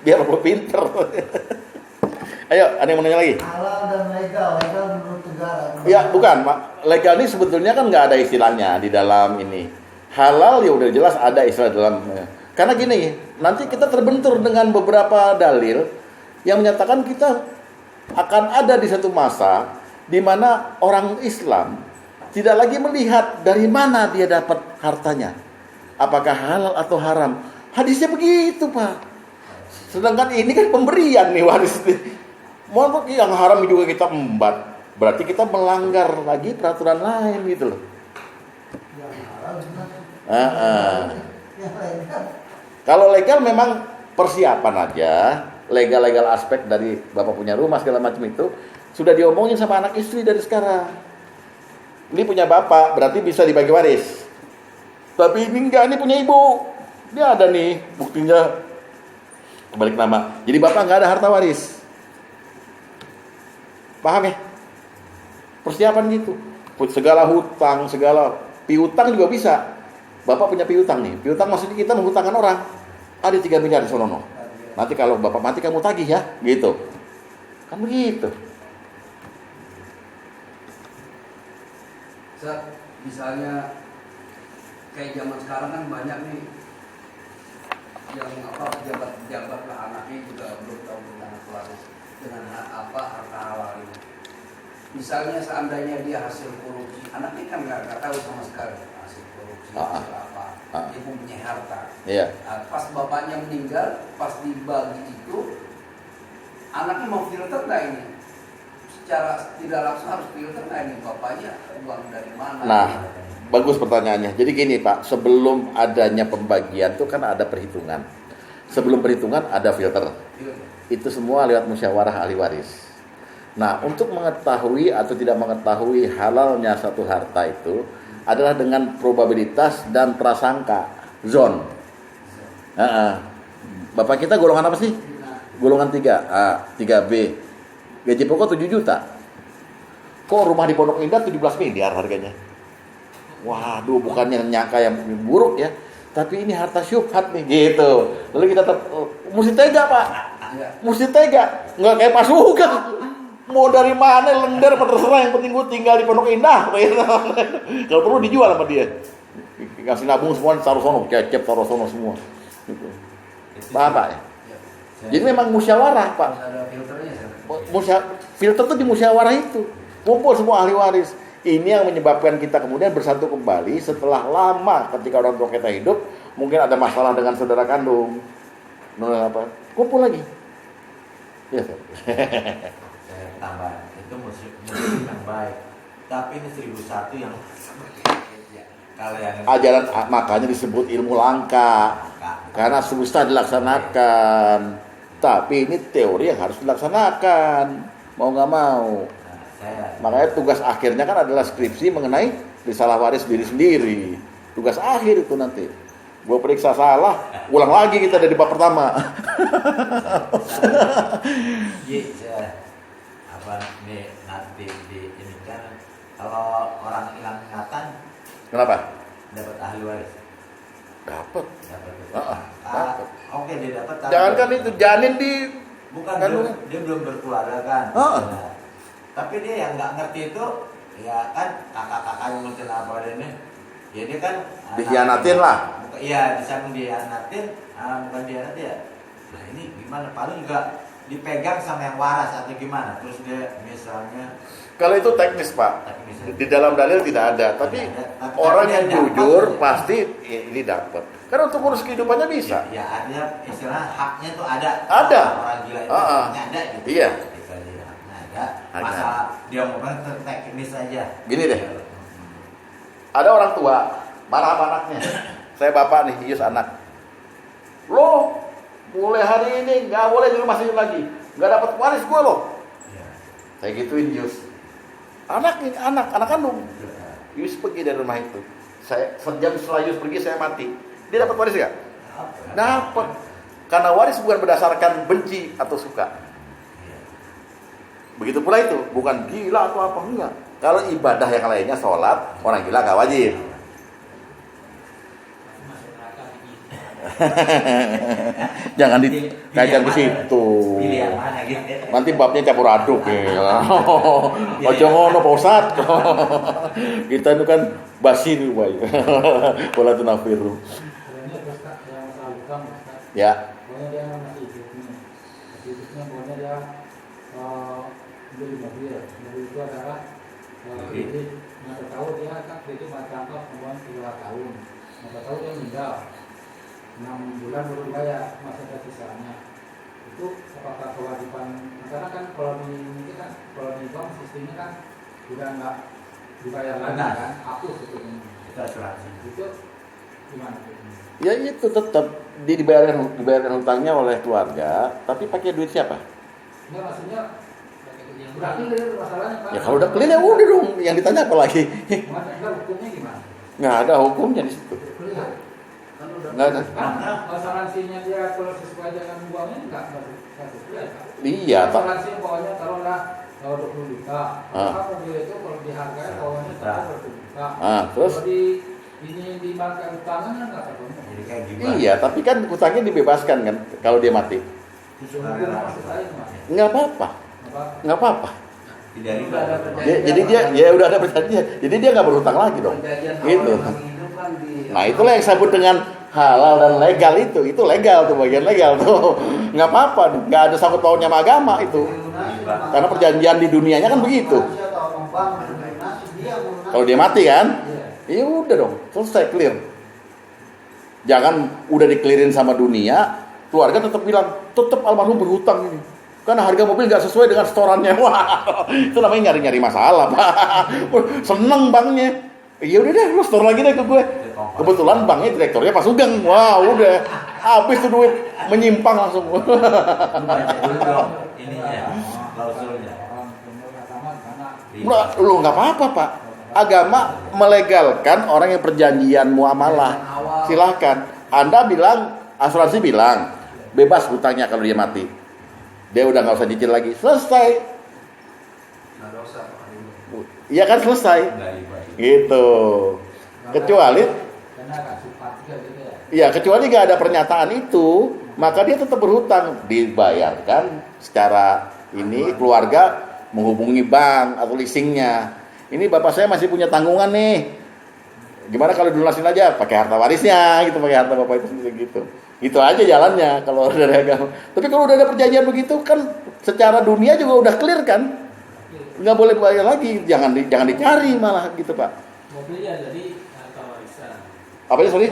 A: Biar lo pinter. Ayo, ada yang mau nanya lagi?
E: Halal dan legal menurut negara.
A: Ya, bukan. Legal ini sebetulnya kan nggak ada istilahnya di dalam ini. Halal ya udah jelas ada istilah dalam. Karena gini, nanti kita terbentur dengan beberapa dalil yang menyatakan kita akan ada di satu masa di mana orang Islam tidak lagi melihat dari mana dia dapat hartanya, apakah halal atau haram. Hadisnya begitu, Pak. Sedangkan ini kan pemberian nih waris. Mau yang haram juga kita embat, berarti kita melanggar lagi peraturan lain gitu loh.
E: Yang halal gimana? Yang legal.
A: Kalau legal memang persiapan aja, legal aspek dari bapak punya rumah segala macam itu sudah diomongin sama anak istri dari sekarang. Ini punya bapak, berarti bisa dibagi waris. Tapi ini enggak, ini punya ibu. Dia ada nih buktinya kebalik nama. Jadi bapak nggak ada harta waris. Paham ya? Persiapan gitu. Segala hutang, segala piutang juga bisa. Bapak punya piutang nih. Piutang maksudnya kita menghutangkan orang. Ada 3 miliar di sono. Nanti kalau bapak mati kamu tagih ya, gitu. Kan begitu.
G: Misalnya kayak zaman sekarang kan banyak nih yang pejabat lah anaknya juga belum tahu tentang waris dengan harta halal ini. Misalnya seandainya dia hasil korupsi, anaknya kan nggak tahu sama sekali hasil korupsi hasil apa, dia punya harta.
A: Iya.
G: Pas bapaknya meninggal, pas dibagi itu, anaknya mau filter nggak ini? Secara tidak langsung harus filter nggak ini bapaknya uang dari mana?
A: Nah, bagus pertanyaannya. Jadi gini Pak, sebelum adanya pembagian itu kan ada perhitungan. Sebelum perhitungan ada filter. Itu semua lewat musyawarah ahli waris. Nah, untuk mengetahui atau tidak mengetahui halalnya satu harta itu adalah dengan probabilitas dan prasangka, zon. Bapak kita golongan apa sih? Golongan 3A, 3B. Gaji pokok 7 juta. Kok rumah di Pondok Indah 17 miliar harganya? Waduh, bukannya nyangka yang buruk ya, tapi ini harta syubhat nih gitu. Lalu kita mesti tega Pak, mesti tega, nggak kayak Pak Sugeng. Mau dari mana lender terserah, yang penting gue tinggal di Pondok Indah. Kalau perlu dijual sama dia, kasih nabung semua taruh sono, cecep taruh sono semua. Gitu. Paham Pak ya? Jadi memang musyawarah Pak. Filter tuh di musyawarah itu, kumpul semua ahli waris. Ini yang menyebabkan kita kemudian bersatu kembali setelah lama ketika orang tua kita hidup, mungkin ada masalah dengan saudara kandung. Kumpul lagi. Ya,
F: Saya tambah, itu musim yang baik. Tapi ini 1001 yang kalau yang
A: ajaran makanya disebut ilmu langka. Karena susah dilaksanakan. Tapi ini teori yang harus dilaksanakan. Mau nggak mau. Makanya tugas akhirnya kan adalah skripsi mengenai risalah waris diri sendiri. Tugas akhir itu nanti. Gue periksa salah, ulang lagi kita dari bab pertama.
F: nih nanti di ini kan kalau orang hilang ingatan,
A: Kenapa?
F: dapat ahli waris.
A: Dapat.
F: Dapat. Oke, dia dapat.
A: Jangan kan itu janin di
F: bukan dia belum berkeluarga kan. Nah, tapi dia yang nggak ngerti itu, ya kan kakak-kakaknya mungkin apa ini, ya dia kan
A: dikhianatin lah.
F: Iya, di samping dikhianatin, bukan dikhianatin ya. Nah ini gimana? Paling juga dipegang sama yang waras atau gimana? Terus dia misalnya.
A: Kalau itu teknis Pak, di dalam dalil tidak ada. Tapi orang yang jujur pasti ini dapat. Karena untuk urus kehidupannya bisa.
F: Ya ada istilah haknya tuh ada.
A: Ada.
F: Orang gila itu haknya ada gitu.
A: Iya.
F: Masalah dia ngomong teknis aja.
A: Gini deh, ada orang tua marah sama anaknya. Saya bapak nih, Yus anak. Lo mulai hari ini nggak boleh di rumah sini lagi, nggak dapat waris gue lo. Saya gituin Yus. anak kandung. Yus pergi dari rumah itu. Sejam setelah Yus pergi saya mati. Dia dapat waris nggak? Dapat. Karena waris bukan berdasarkan benci atau suka. Begitu pula itu, bukan gila atau apa, enggak. Kalau ibadah yang lainnya, sholat, orang gila nggak wajib. Jangan dikaitkan ke situ.
F: Pilih yang mana gitu.
A: Nanti babnya campur aduk ya. Ojo ngono Pak Ustaz. Kita itu kan basin wae. Wala tunafiru.
C: Sebenarnya Ustaz yang masalah hutang Ustaz.
A: Ya.
C: Pokoknya dia masih hidupnya. Masih hidupnya pokoknya dia beli mobil. Mobil itu adalah kredit. Maka tahu dia kan kredit macam apa 2 tahun. Maka tahu dia meninggal. 6 bulan baru dibayar, masih ada sisanya. Itu apakah kewajiban? Karena kan kalau di kan kalau di bank sistemnya kan udah nggak dibayar lagi kan, hapus itu.
F: Itu asuransi.
C: Itu gimana?
A: Ya itu tetap dibayarkan hutangnya oleh keluarga, tapi pakai duit siapa?
C: Enggak, maksudnya udah clear masalahnya kan?
A: Ya kalau udah clear ya udah dong, yang ditanya apa lagi?
C: Enggak, hukumnya gimana?
A: Nggak ada hukumnya di situ.
C: Clear. Kan udah
A: Nggak ada.
C: kan asuransinya dia kalau sesuai dengan uangnya enggak sesuai kan?
A: Iya, Pak.
C: Asuransi pokoknya kalau 20 juta, maka mobil itu kalau dihargai pokoknya 20 juta.
A: Terus?
C: Kalau di bangkai utangan kan nggak terpenuhi.
F: Jadi kayak gimana?
A: Iya, tapi kan hutangnya dibebaskan kan kalau dia mati.
C: Hukum maksud saya gimana?
A: Nggak apa-apa.
C: Apa?
A: Nggak apa-apa.
F: Tidak
G: Udah ada
F: riba.
A: Jadi dia ya udah ada perjanjian. Jadi dia nggak berhutang lagi dong.
G: Perjanjian
A: Gitu.
G: awal masih hidup kan di
A: Nah itulah yang saya sebut dengan halal dan legal itu legal tuh, bagian legal tuh. Nggak apa-apa, nggak ada sangkut pautnya sama agama itu. Karena perjanjian di dunianya kan begitu. Kalau dia mati kan, ya udah dong, selesai clear. Jangan udah dikelirin sama dunia, keluarga tetap bilang tetap almarhum berhutang ini. Karena harga mobil nggak sesuai dengan setorannya. Wah, itu namanya nyari-nyari masalah, Pak. Seneng banknya. Ya udah deh, lu store lagi deh ke gue. Kebetulan banknya direkturnya Pak Sugeng. Wah, udah habis tuh duit, menyimpang langsung.
F: Baca dulu dong ininya, klausulnya.
A: Lu nggak apa-apa, Pak. Agama melegalkan orang yang perjanjian muamalah. Silahkan. Anda bilang, asuransi bilang bebas hutangnya kalau dia mati. Dia udah nggak usah cicil lagi, selesai.
G: nggak dosa Pak.
A: Iya kan selesai.
F: Nggak riba.
A: Gitu. Kecuali
C: Karena agak sifat juga gitu ya.
A: ya kecuali nggak ada pernyataan itu, maka dia tetap berhutang, dibayarkan secara ini keluarga menghubungi bank atau leasingnya. Ini bapak saya masih punya tanggungan nih. Gimana kalau dilunasin aja pakai harta warisnya gitu, pakai harta bapak itu gitu. Gitu aja jalannya kalau dari agama. Tapi kalau udah ada perjanjian begitu kan secara dunia juga udah clear kan? Nggak boleh bayar lagi, jangan dicari malah gitu, Pak.
H: Mobilnya jadi harta warisan.
A: Apa ya, sorry?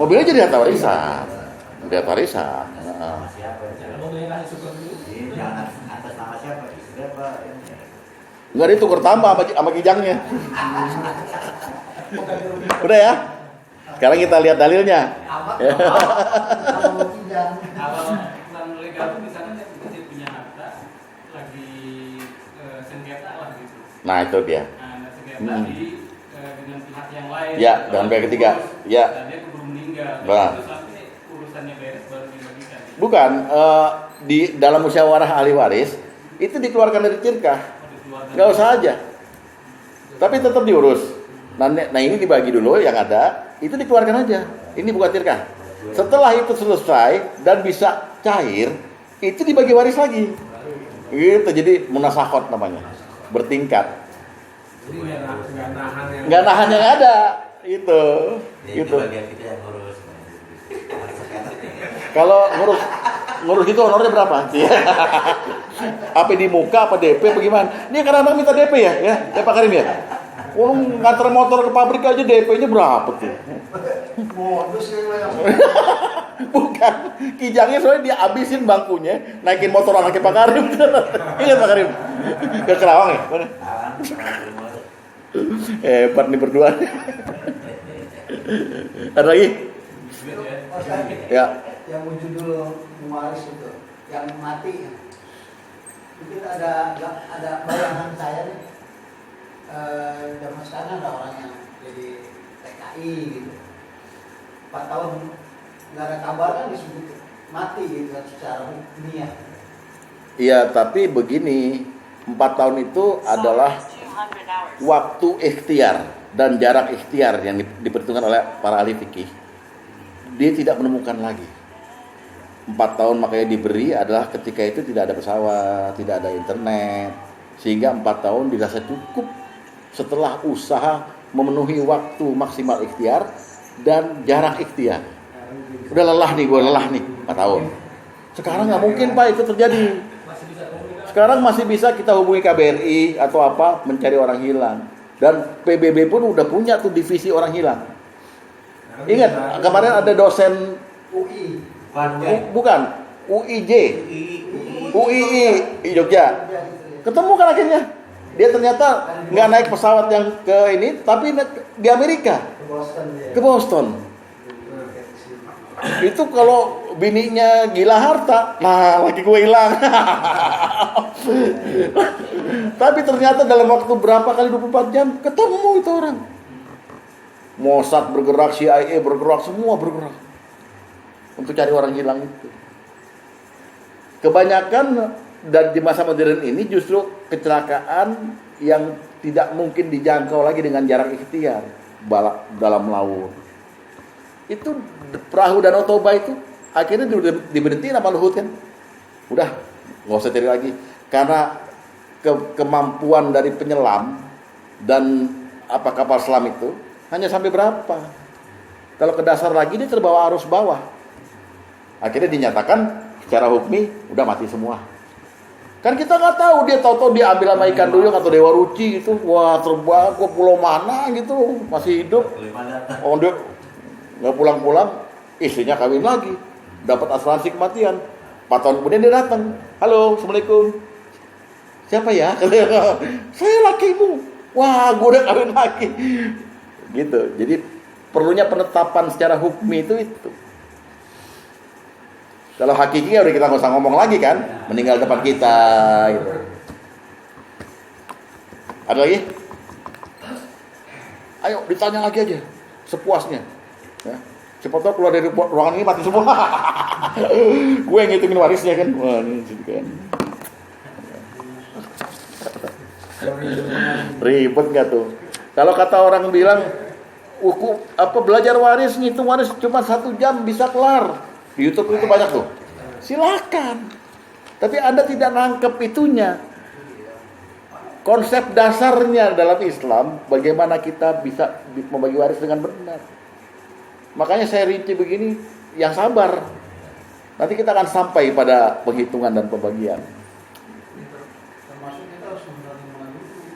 A: Mobilnya jadi harta warisan. Jadi harta warisan.
F: Nama siapa?
H: Jangan mobilnya kasih suka dulu.
F: Ini jangan atas nama siapa? Istri apa?
A: Enggak ditukar tambah sama kijangnya. Udah ya? Sekarang kita lihat dalilnya. Ya.
H: Kalau uang legal itu misalkan dia punya harta lagi sengketa lah gitu.
A: Nah, itu dia.
H: Nah, sengketa dengan pihak yang lain.
A: Ya, dengan pihak ketiga. Ya.
H: Dan dia keburu meninggal.
A: Nah.
H: Terus sampai urusannya beres baru dibagikan.
A: Bukan di dalam musyawarah ahli waris itu dikeluarkan dari tirkah. Nggak usah aja. Tapi tetap diurus. Nah ini dibagi dulu yang ada, itu dikeluarkan aja. Ini bukan tirkah. Setelah itu selesai dan bisa cair, itu dibagi waris lagi. Gitu, jadi munasakhot namanya. Bertingkat.
C: Jadi
A: Nggak nahan yang ada. Itu.
F: Itu
A: Gitu.
F: bagian kita yang ngurus.
A: Kalau ngurus itu honornya berapa? Apa di muka, apa DP, apa gimana? Ini kadang-kadang minta DP ya Pak Karim ya? Nganter motor ke pabrik aja DP-nya berapa tuh?
E: Modus ya.
A: Bukan, kijangnya soalnya dia abisin bangkunya, naikin motor anaknya Pak Karim. Ingat Pak Karim? Ke Kerawang ya? Mana? Hebat nih berdua. Ada lagi? Ya.
E: Yang wujud dulu mewaris itu, yang mati. Mungkin ada bayangan saya nih. zaman sekarang ada orang yang jadi TKI gitu 4 tahun nggak ada kabar kan disebut mati gitu kan secara ilmiah.
A: Iya, tapi begini, 4 tahun itu adalah waktu ikhtiar dan jarak ikhtiar yang diperhitungkan oleh para ahli fikih. Dia tidak menemukan lagi. 4 tahun makanya diberi adalah ketika itu tidak ada pesawat, tidak ada internet, sehingga 4 tahun dirasa cukup setelah usaha memenuhi waktu maksimal ikhtiar dan jarak ikhtiar. Udah lelah nih, gue lelah nih 4 tahun. Sekarang nggak mungkin Pak itu terjadi. Sekarang masih bisa kita hubungi KBRI atau apa mencari orang hilang. Dan PBB pun udah punya tuh divisi orang hilang. Ingat kemarin ada dosen
E: UI.
A: bukan UIJ, UII Jogja. Ketemu kan akhirnya. Dia ternyata nggak naik pesawat yang ke ini, tapi di Amerika. Ke Boston. Itu kalau bininya gila harta, nah laki gue hilang. Tapi ternyata dalam waktu berapa kali 24 jam ketemu itu orang. Mossad bergerak, CIA bergerak, semua bergerak untuk cari orang hilang itu. Kebanyakan dan di masa modern ini justru kecelakaan yang tidak mungkin dijangkau lagi dengan jarak ikhtiar dalam laut. Itu perahu Danau Toba itu akhirnya diberhentiin sama Luhut kan. Udah, nggak usah cari lagi. Karena kemampuan dari penyelam dan kapal selam itu hanya sampai berapa. Kalau ke dasar lagi dia terbawa arus bawah. Akhirnya dinyatakan secara hukmi udah mati semua. Kan kita nggak tahu, dia tahu-tahu dia ambil sama ikan duyung atau dewa ruci gitu. Wah, terbang ke pulau mana gitu, masih hidup. Oh, dia nggak pulang-pulang, istrinya kawin lagi, dapat asuransi kematian. 4 tahun kemudian dia datang, halo, assalamualaikum, siapa ya? Saya lakimu. Wah, gue udah kawin lagi, gitu. Jadi perlunya penetapan secara hukmi itu. Kalau hakiki ya udah kita nggak usah ngomong lagi kan, meninggal depan kita, gitu. Ada lagi? Ayo ditanya lagi aja, sepuasnya. Ya. Siapa tahu keluar dari ruangan ini mati semua. Gue yang ngitungin warisnya kan. Wah, ini kan. Ribet nggak tuh? Kalau kata orang bilang, belajar waris ngitung waris cuma 1 jam bisa kelar. Di YouTube itu banyak tuh. Silakan. Tapi Anda tidak nangkep itunya. Konsep dasarnya dalam Islam, bagaimana kita bisa membagi waris dengan benar. Makanya saya rinci begini, yang sabar. Nanti kita akan sampai pada penghitungan dan pembagian.
E: Termasuk kita harus mengenal dulu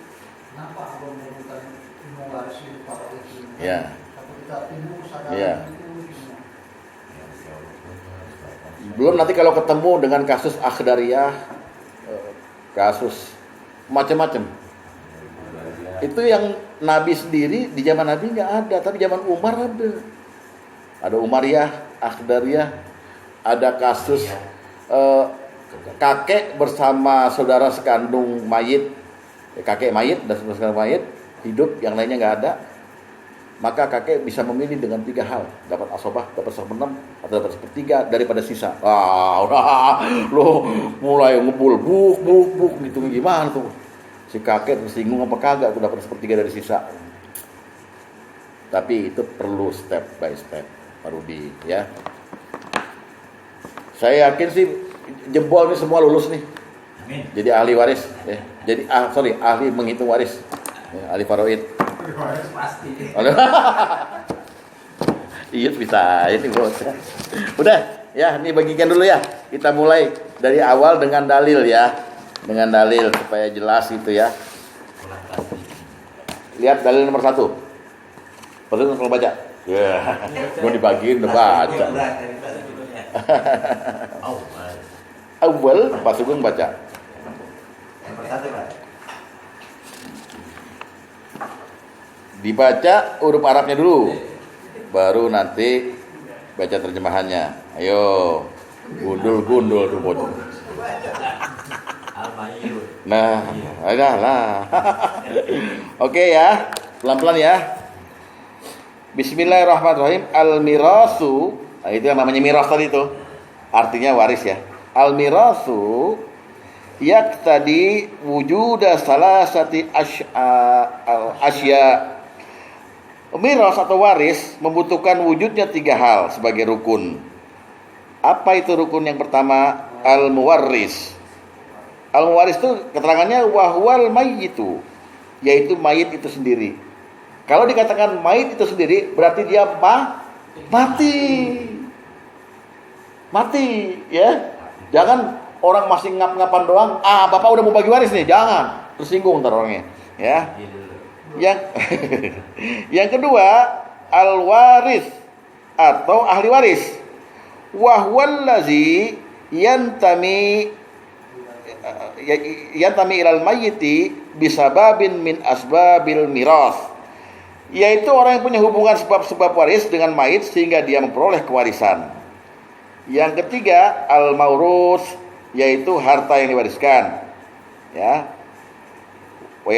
E: kenapa abang menemukan ilmu waris itu para itu.
A: Ya.
E: Tapi kita timbul sadar
A: Ya.
E: itu.
A: Belum nanti kalau ketemu dengan kasus Akhdariyah, kasus macam-macam. Itu yang Nabi sendiri di zaman Nabi nggak ada, tapi zaman Umar ada. Ada Umariyah, Akhdariyah, ada kasus kakek bersama saudara sekandung mayit, kakek mayit dan saudara sekandung mayit hidup, yang lainnya nggak ada. Maka kakek bisa memilih dengan 3 hal, dapat asobah, dapat 1/6, atau dapat 1/3 daripada sisa. Udah, lo mulai ngebul, buk gitu, gimana tuh? Si kakek tersinggung apa kagak tuh dapat 1/3 dari sisa. Tapi itu perlu step by step, baru ya. Saya yakin sih jebol ini semua lulus nih.
F: Amin.
A: Jadi ahli waris, ya. Jadi ahli menghitung waris, ya, ahli faraid.
F: Pasti.
A: Iya bisa, ini bos. Udah, ya, ini bagikan dulu ya. Kita mulai dari awal dengan dalil ya, dengan dalil supaya jelas itu ya. Lihat dalil nomor 1. Perlu kalau baca. Ya, mau dibagiin udah baca. Awal Pak Sugeng baca.
F: Yang pertama, Pak.
A: Dibaca huruf Arabnya dulu, baru nanti baca terjemahannya. Ayo, gundul tuh bocah.
F: Al-Mayyun.
A: Nah, ada lah. Oke ya, pelan-pelan ya. Bismillahirrahmanirrahim. Al-mirasu, nah itu yang namanya miras tadi itu. Artinya waris ya. Al-mirasu yaqtadi wujuda salasati asya. Miras atau waris membutuhkan wujudnya 3 hal sebagai rukun. Apa itu rukun yang pertama? Al-muwarris. Al-muwarris itu keterangannya wahwal mayyitu, yaitu mayit itu sendiri. Kalau dikatakan mayit itu sendiri berarti dia mati ya. Jangan orang masih ngap-ngapan doang, bapak udah mau bagi waris nih, jangan tersinggung ntar orangnya ya. Yang kedua, al-waris atau ahli waris. Wahwallazi yantami ilal mayyiti bisababin min asbabil miras, yaitu orang yang punya hubungan sebab-sebab waris dengan mayit sehingga dia memperoleh kewarisan. Yang ketiga, al-maurus, yaitu harta yang diwariskan ya. Wa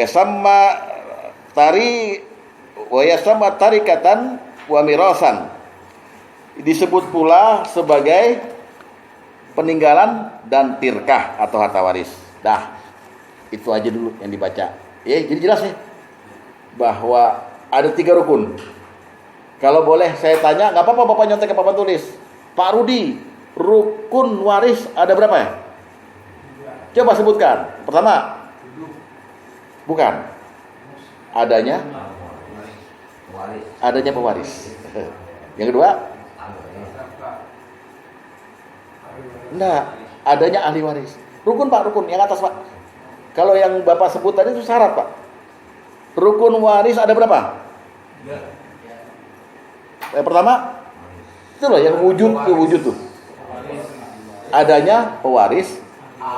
A: yasamma tarikatan wa mirasan, disebut pula sebagai peninggalan dan tirkah atau harta waris. Dah, itu aja dulu yang dibaca. Ya, jadi jelas ya bahwa ada 3 rukun. Kalau boleh saya tanya, nggak apa-apa bapak nyontek ke papan tulis. Pak Rudi, rukun waris ada berapa ya? Coba sebutkan. Pertama, bukan. Adanya pewaris. Yang kedua, enggak, adanya ahli waris. Rukun Pak, rukun yang atas Pak. Kalau yang Bapak sebut tadi itu syarat Pak. Rukun waris ada berapa? Yang pertama, itu loh yang wujud tuh. Adanya pewaris.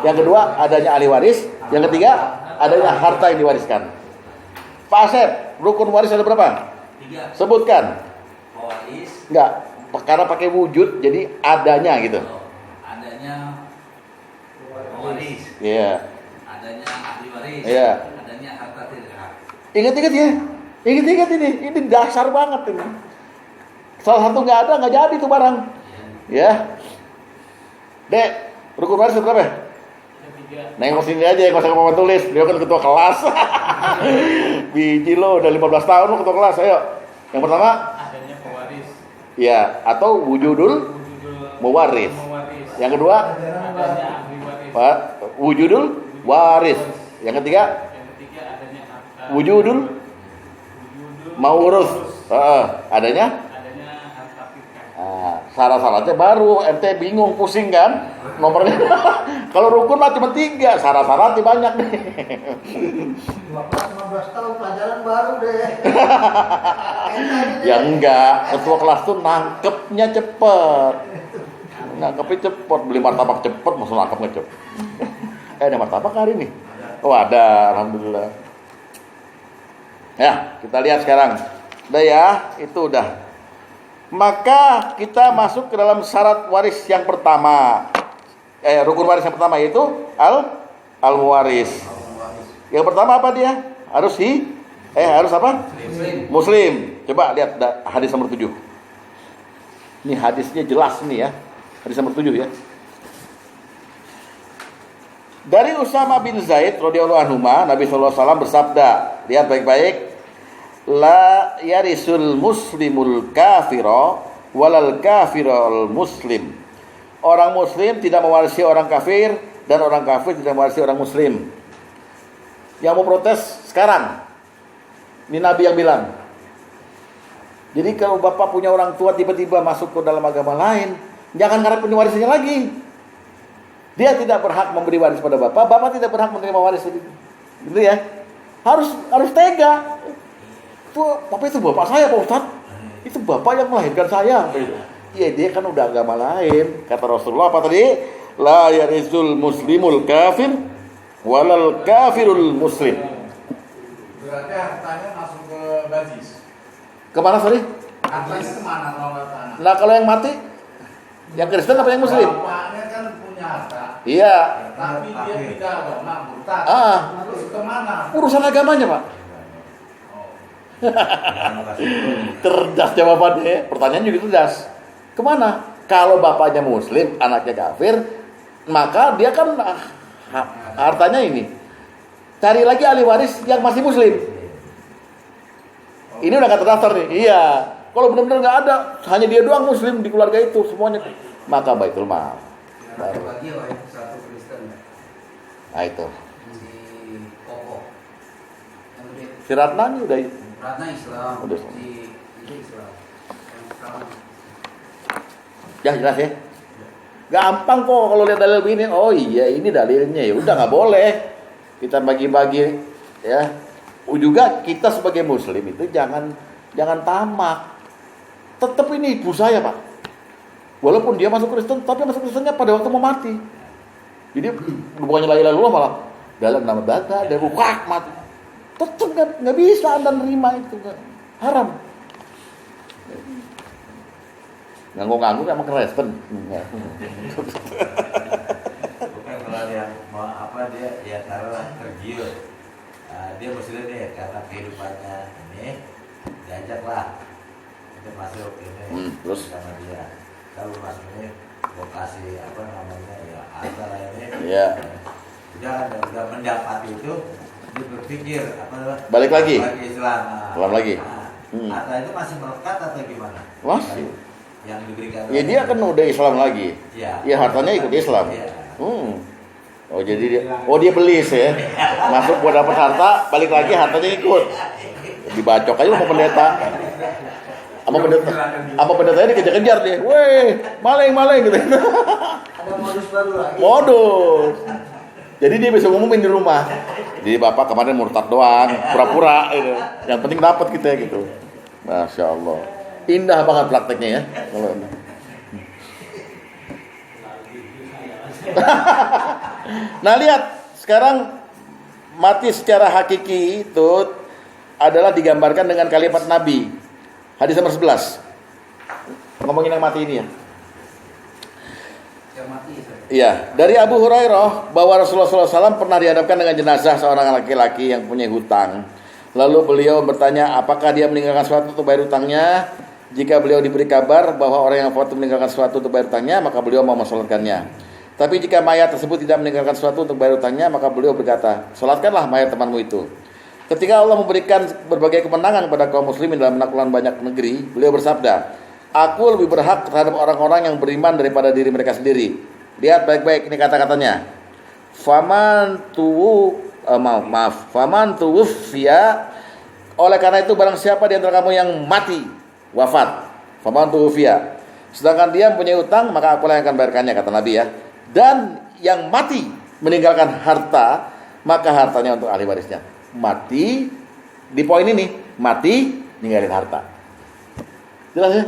A: Yang kedua, adanya ahli waris. Yang ketiga, adanya harta yang diwariskan. Pak Asep, rukun waris ada berapa?
F: 3.
A: Sebutkan.
F: Pewaris.
A: Enggak, karena pakai wujud jadi adanya gitu.
F: Adanya pewaris.
A: Iya.
F: Adanya ahli waris.
A: Iya.
F: Adanya harta tirkah.
A: Ingat-ingat ya. Ingat-ingat ini dasar banget ini. Salah satu nggak ada, nggak jadi tuh barang. Ya. Dek, rukun waris berapa ya? Nengok sini aja, nggak usah ke papan tulis. Dia kan ketua kelas. Biji lo, udah 15 tahun lo ketua kelas. Ayo. Yang pertama,
H: adanya pewaris.
A: ya, atau wujudul mewaris. Yang kedua,
H: Adanya ahli waris.
A: wujudul waris. Yang ketiga,
H: adanya harta.
A: wujudul maurus. Adanya
H: harta tirkah.
A: syarat-syaratnya baru. Ente bingung, pusing kan nomornya. Kalau rukun mah cuma 3, syarat-syaratnya banyak nih.
E: 15 tahun pelajaran baru deh.
A: Ya enggak, ketua kelas tuh nangkepnya cepet. Beli martabak cepet, langsung nangkepnya cepet. Ada martabak hari ini? Oh ada, alhamdulillah. Ya, kita lihat sekarang. Udah ya, itu udah. Maka kita masuk ke dalam syarat waris yang pertama. Rukun waris yang pertama yaitu al-muwaris. Yang pertama apa dia? Harus apa? Muslim. Coba lihat hadis nomor 7. Ini hadisnya jelas nih ya. Hadis nomor 7 ya. Dari Usama bin Zaid radhiyallahu anhu, Nabi sallallahu alaihi wasallam bersabda, lihat baik-baik, la yarisul muslimul kafira walal kafirul muslim. Orang muslim tidak mewarisi orang kafir dan orang kafir tidak mewarisi orang muslim. Yang mau protes sekarang, ini Nabi yang bilang. Jadi kalau bapak punya orang tua tiba-tiba masuk ke dalam agama lain, jangan ngarepin warisnya lagi. Dia tidak berhak memberi waris pada bapak, bapak tidak berhak menerima waris gitu ya. Harus tega. Tapi itu bapak saya Pak Ustaz. Itu bapak yang melahirkan saya. Iya, dia kan udah agama lain. Kata Rasulullah apa tadi? La yarisul muslimul kafir walal kafirul muslim.
B: Berarti hartanya masuk ke bajis.
A: Kemana sorry?
B: Hartanya kemana kalau nggak tanah?
A: Nah kalau yang mati, yang Kristen apa yang Muslim?
B: Bapaknya kan punya harta.
A: Iya.
B: Tapi dia pindah agama, murtad. Terus kemana?
A: Urusan agamanya, Pak. Cerdas jawabannya. Pertanyaan juga cerdas. Kemana? Kalau bapaknya muslim, anaknya kafir, maka dia kan hartanya ini. Cari lagi ahli waris yang masih muslim. Ini udah gak terdaftar nih. Iya. Kalau benar-benar nggak ada, hanya dia doang muslim di keluarga itu semuanya, maka baitul mal.
G: Ada lagi ya, satu Kristen ya.
A: Nah itu.
G: Si Koko. Yang gede.
A: Si Ratna ini udah.
G: Ratna Islam.
A: Udah.
G: Si ini Islam. Yang sekarang.
A: Ya jelas ya. Gampang kok kalau lihat dalil begini. Oh iya ini dalilnya, ya udah nggak boleh kita bagi-bagi ya. Juga kita sebagai muslim itu jangan tamak. Tetap ini ibu saya, Pak. Walaupun dia masuk Kristen, tapi masuk Kristennya pada waktu mau mati. Jadi bukannya la ilaha illallah malah dalam nama Bapa dan Ruh mati. Tetap nggak bisa Anda nerima itu, haram. Nganggu-nganggu emang Kristen.
F: Bukan kalau dia mau apa dia ya taruhlah tergiur. Dia muslim nih karena kehidupannya ini diajaklah untuk masuk ini
A: terus
F: sama dia. Kalau masuk ini lokasi apa namanya ya antara ini.
A: Iya.
F: Udah mendapat itu dia berpikir apa namanya?
A: Balik lagi.
F: Islam.
A: Islam lagi.
F: Harta itu masih melekat atau gimana?
A: Masih.
F: Yang diberikan.
A: Ya dia kan udah Islam lagi.
F: Iya.
A: Ya hartanya ikut Islam.
F: Iya.
A: Oh jadi dia belis ya. Masuk buat dapat harta, balik lagi hartanya ikut. Dibacok aja sama pendeta. Sama pendetanya dikejar-kejar dia. Weh, maling gitu.
E: Ada modus baru lagi.
A: Modus. Jadi dia bisa ngumumin di rumah. Jadi bapak kemarin murtad doang, pura-pura gitu. Yang penting dapat kita gitu. Masya Allah. Indah banget prakteknya ya. Kalau nah lihat sekarang mati secara hakiki itu adalah digambarkan dengan kalimat Nabi. Hadis nomor 11. Ngomongin yang mati ini ya.
G: Yang mati.
A: Iya, dari Abu Hurairah bahwa Rasulullah SAW pernah dihadapkan dengan jenazah seorang laki-laki yang punya hutang. Lalu beliau bertanya, apakah dia meninggalkan sesuatu untuk bayar hutangnya? Jika beliau diberi kabar bahwa orang yang wafat meninggalkan sesuatu untuk bayar hutangnya, maka beliau mau mensolatkannya. Tapi jika mayat tersebut tidak meninggalkan sesuatu untuk bayar hutangnya, maka beliau berkata, solatkanlah mayat temanmu itu. Ketika Allah memberikan berbagai kemenangan kepada kaum muslimin dalam menaklukkan banyak negeri, beliau bersabda, aku lebih berhak terhadap orang-orang yang beriman daripada diri mereka sendiri. Lihat baik-baik ini kata-katanya. Faman tuwfiya, oleh karena itu barang siapa di antara kamu yang mati, wafat, faman tuwfiya, sedangkan dia mempunyai utang, maka akulah yang akan bayarkannya, kata Nabi ya. Dan yang mati meninggalkan harta, maka hartanya untuk ahli warisnya. Mati di poin ini, mati ninggalin harta. Jelas ya?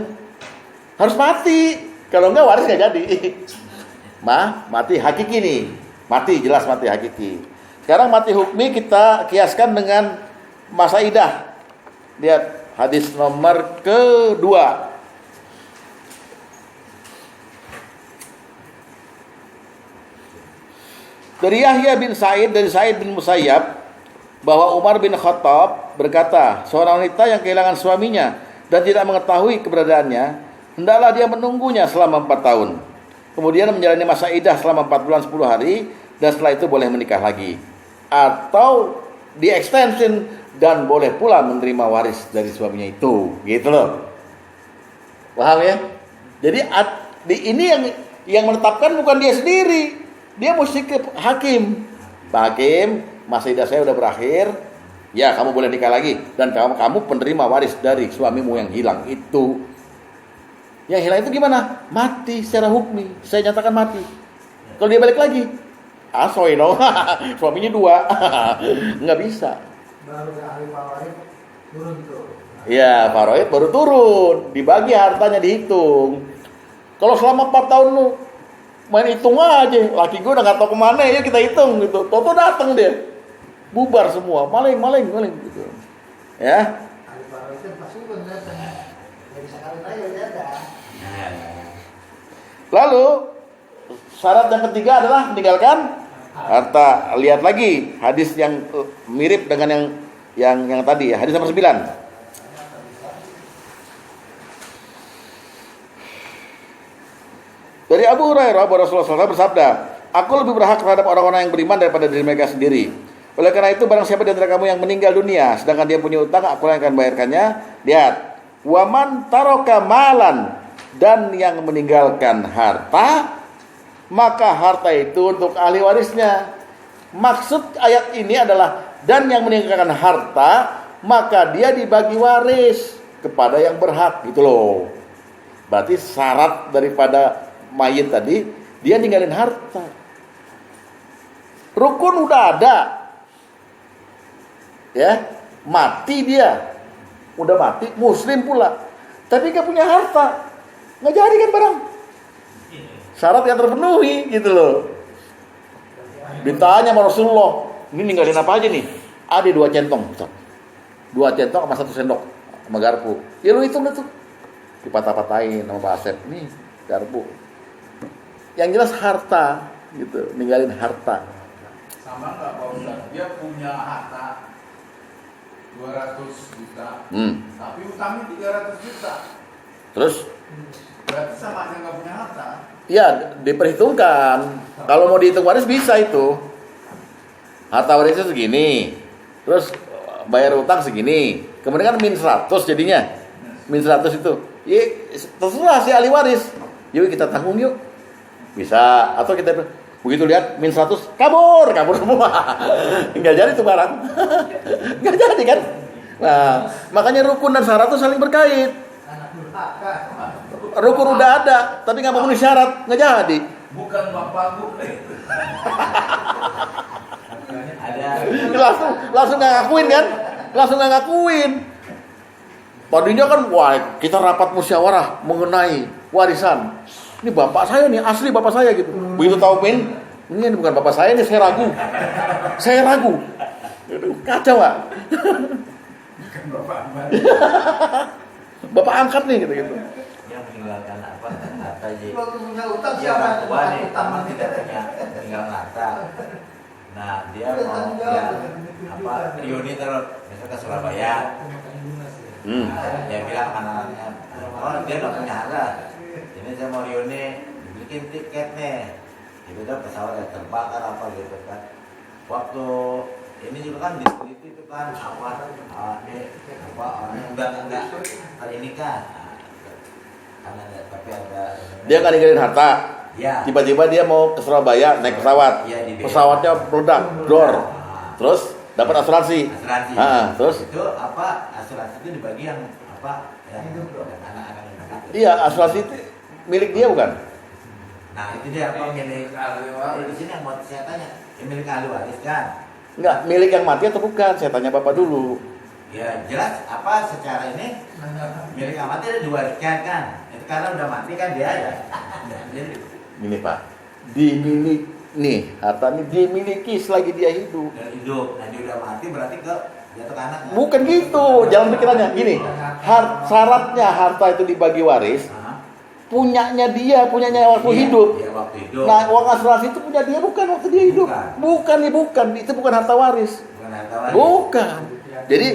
A: Harus mati. Kalau enggak waris enggak jadi. Mati hakiki nih. Mati jelas mati hakiki. Sekarang mati hukmi kita kiaskan dengan masa idah. Lihat hadis nomor kedua. Dari Yahya bin Sa'id, dari Sa'id bin Musayyab, bahwa Umar bin Khattab berkata, seorang wanita yang kehilangan suaminya dan tidak mengetahui keberadaannya, hendaklah dia menunggunya selama 4 tahun. Kemudian menjalani masa iddah selama 4 bulan 10 hari, dan setelah itu boleh menikah lagi. Atau di-extension dan boleh pula menerima waris dari suaminya itu. Gitu loh. Paham ya? Jadi ini yang menetapkan bukan dia sendiri. Dia mesti ke hakim. Pak Hakim, masa iddah saya udah berakhir. Ya, kamu boleh nikah lagi. Dan kamu penerima waris dari suamimu yang hilang itu. Yang hilang itu gimana? Mati secara hukmi. Saya nyatakan mati. Kalau dia balik lagi, asoy dong. Suaminya 2. Nggak bisa.
E: Baru ahli fawaid turun tuh.
A: Ya, fawaid baru turun. Dibagi hartanya dihitung. Kalau selama 4 tahun lu main hitung aja, laki gue udah nggak tahu kemana, ya kita hitung gitu. Toto datang dia, bubar semua, maling gitu. Ya.
E: Ahli fawaid itu pasti benar. Jadi sekarang aja ada.
A: Lalu syarat yang ketiga adalah meninggalkan harta. Lihat lagi hadis yang mirip dengan yang tadi ya, hadis nomor 9. Dari Abu Hurairah bahwa Rasulullah SAW bersabda, aku lebih berhak terhadap orang-orang yang beriman daripada diri mereka sendiri. Oleh karena itu, barang siapa di antara kamu yang meninggal dunia sedangkan dia punya utang, aku yang akan bayarkannya. Lihat, waman taroka malan, dan yang meninggalkan harta, maka harta itu untuk ahli warisnya. Maksud ayat ini adalah, dan yang meninggalkan harta, maka dia dibagi waris kepada yang berhak, gitu loh. Berarti syarat daripada mayit tadi, dia ninggalin harta. Rukun udah ada, ya, mati dia, udah mati, muslim pula, tapi gak punya harta, nggak jadi kan barang. Syarat yang terpenuhi, gitu loh. Ditanya sama Rasulullah, ini ninggalin apa aja nih? Ada 2 centong, 2 centong sama 1 sendok sama garpu. Ya lu hitung tuh, dipatah-patahin sama Pak Asep, nih garpu. Yang jelas harta, gitu, ninggalin harta.
B: Sama nggak Pak Ustadz? Dia punya harta 200 juta, tapi utangnya 300 juta.
A: Terus?
B: Berarti sama aja nggak punya harta.
A: Ya, diperhitungkan. Kalau mau dihitung waris bisa itu. Harta warisnya segini, terus bayar utang segini. Kemudian kan min 100 jadinya. Min 100 itu. Ya, terserah si ahli waris. Yuk kita tanggung yuk. Bisa, atau kita begitu lihat min 100 kabur semua. Enggak jadi tuh barang. Enggak jadi kan? Nah, makanya rukun dan syarat itu saling berkait. Rukun udah ada, tapi enggak memenuhi syarat, enggak jadi.
B: Bukan bapak gue.
A: Langsung enggak ngakuin kan? Langsung enggak ngakuin. Tadinya kan, wah, kita rapat musyawarah mengenai warisan. Ini bapak saya nih, asli bapak saya gitu. Begitu tahu ini bukan bapak saya nih, saya ragu. Kacau nggak?
B: Bukan bapak.
A: Bapak angkat nih gitu.
F: Yang meninggalkan apa? Harta jadi.
E: Waktu punya utang
F: Dia orang
E: siapa?
F: tua nih,
E: Utang
F: memang tidak punya meninggalkan harta. Nah, dia mau apa? Reuni terus, misalnya ke Surabaya. Nah, dia bilang anak-anaknya, oh dia nggak punya harta. Ini saya mau reuni, bikin tiket nih. Tiba-tiba pesawat yang terbakar apa gitu kan. Waktu ini juga kan diteliti itu kan apa orang yang enggak kali ini kan. Karena tapi ada
A: Dia kan ninggalin harta.
F: ya.
A: Tiba-tiba dia mau ke Surabaya naik pesawat.
F: Ya,
A: Pesawatnya meledak, dor. Terus dapat asuransi. Terus
F: itu apa? Asuransi itu dibagi yang apa? Yang anak-anak yang
A: iya, asuransi itu milik dia bukan?
F: Nah itu dia apa milik ahli waris. Di sini yang mau saya tanya, milik ahli waris kan?
A: Enggak, milik yang mati atau bukan? Saya tanya Bapak dulu.
F: Ya jelas apa secara ini milik yang mati ada diwariskan kan? Itu karena udah mati kan dia ada. Jadi
A: Gini Pak, nih harta ini dimiliki selagi dia hidup.
F: dan hidup, nah dia udah mati berarti ke jatuh ke anak.
A: Bukan gitu, jalan pikirannya. Gini, syaratnya harta itu dibagi waris, punyanya dia, punyanya waktu hidup.
F: Ya, waktu hidup.
A: Nah, uang asuransi itu punya dia bukan waktu dia hidup. Bukan, itu bukan harta waris.
F: Bukan harta waris.
A: Bukan. Jadi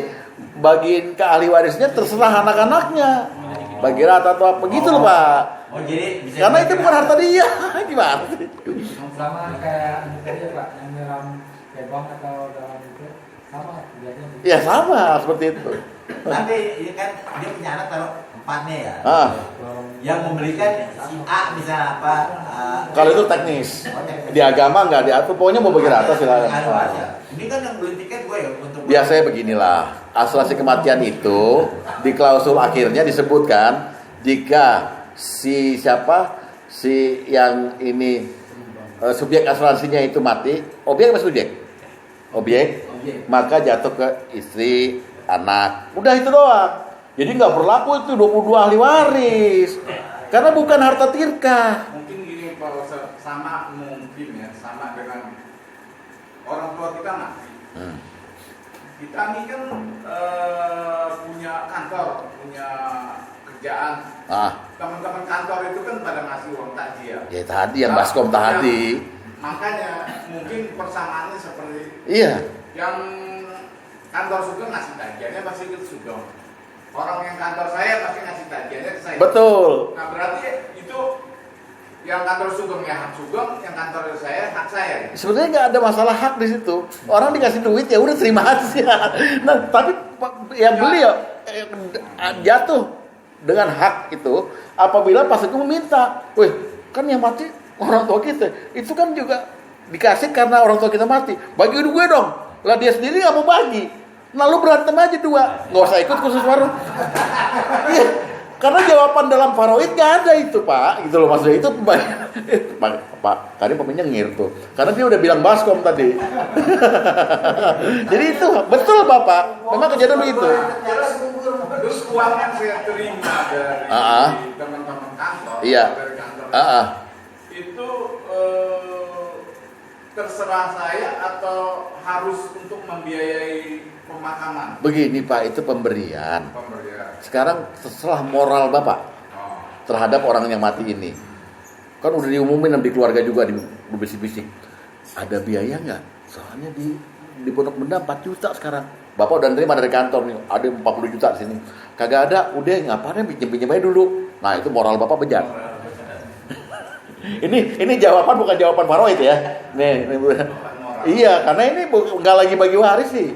A: bagiin ke ahli warisnya terserah anak-anaknya. Bagi rata atau apa gitu loh Pak.
F: Oh jadi bisa
A: Karena itu bukan harta dia. Gimana sih?
C: Sama kayak ini tadi Pak, yang nyeram kebang atau dalam itu sama kejadian.
A: Ya sama seperti itu.
F: nanti ini kan dia punya anak taruh 4 nih ya. Yang memberikan si A misalnya apa?
A: Kalau itu teknis. Di agama nggak diatur. Pokoknya mau bagi rata silakan.
F: Ini kan yang beli tiket gue ya untuk.
A: Biasanya beginilah. Asuransi kematian itu di klausul akhirnya disebutkan jika si yang ini subjek asuransinya itu mati, objek apa subjek? Objek. Maka jatuh ke istri, anak. Udah itu doang. Jadi nggak berlaku itu 22 ahli waris. Karena bukan harta tirkah.
B: Mungkin gini Pak Ustadz, sama mungkin ya, sama dengan orang tua kita mati. Kita ini kan punya kantor, punya kerjaan, Teman-teman kantor itu kan pada ngasih uang takjiah.
A: Ya tadi yang baskom tadi.
B: Makanya mungkin persamaannya seperti
A: Iya.
B: yang kantor Sugeng ngasih tagihannya pasti ke Sugeng. Orang yang kantor saya pasti ngasih tagihannya ke saya.
A: Betul.
B: Nah berarti itu yang kantor Sugeng ya hak Sugeng, yang kantor saya hak saya.
A: Sebenarnya nggak ada masalah hak di situ. Orang dikasih duit ya udah terima aja. Nah tapi yang beliau jatuh dengan hak itu apabila Pak Sugeng meminta, weh kan yang mati orang tua kita, itu kan juga dikasih karena orang tua kita mati. Bagi gue dong. Lah dia sendiri nggak mau bagi. Nah lu berantem aja dua, nggak usah ikut khusus warung. Iya, karena jawaban dalam faraid nggak ada itu Pak, gitu loh maksudnya itu Pak. Tadi pemainnya nyengir tuh, karena dia udah bilang baskom tadi. Jadi itu betul Bapak, memang kejadian begitu.
B: Terus uang yang saya terima dari teman-teman kantor,
A: Iya.
B: dari kantor itu terserah saya atau harus untuk membiayai pemakaman?
A: Begini Pak, itu pemberian. Sekarang terserah moral Bapak terhadap orang yang mati ini. Kan udah diumumin di keluarga juga, di bisik-bisik. Ada biaya nggak? Soalnya di Pondok Benda 4 juta sekarang. Bapak udah nerima dari kantor nih, ada 40 juta di sini. Kagak ada, udah ngapain pinjem aja dulu. Nah itu moral Bapak bejat. Ini jawaban bukan jawaban faraid ya. Nih, iya, karena ini nggak lagi bagi waris sih.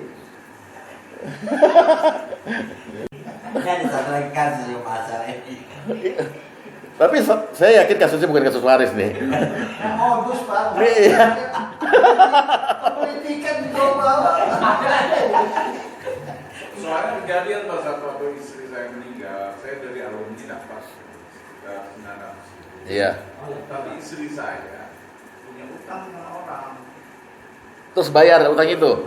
F: Ini ada satu lagi kasus yang masalah ini.
A: Tapi saya yakin kasusnya bukan kasus waris nih.
E: Modus Pak.
A: Iya.
E: Politikan dicoba.
B: Soalnya kejadian pas waktu istri saya meninggal, saya dari alumni dapat 900.
A: Iya.
B: Tapi istri saya punya utang sama orang.
A: Terus bayar utang itu?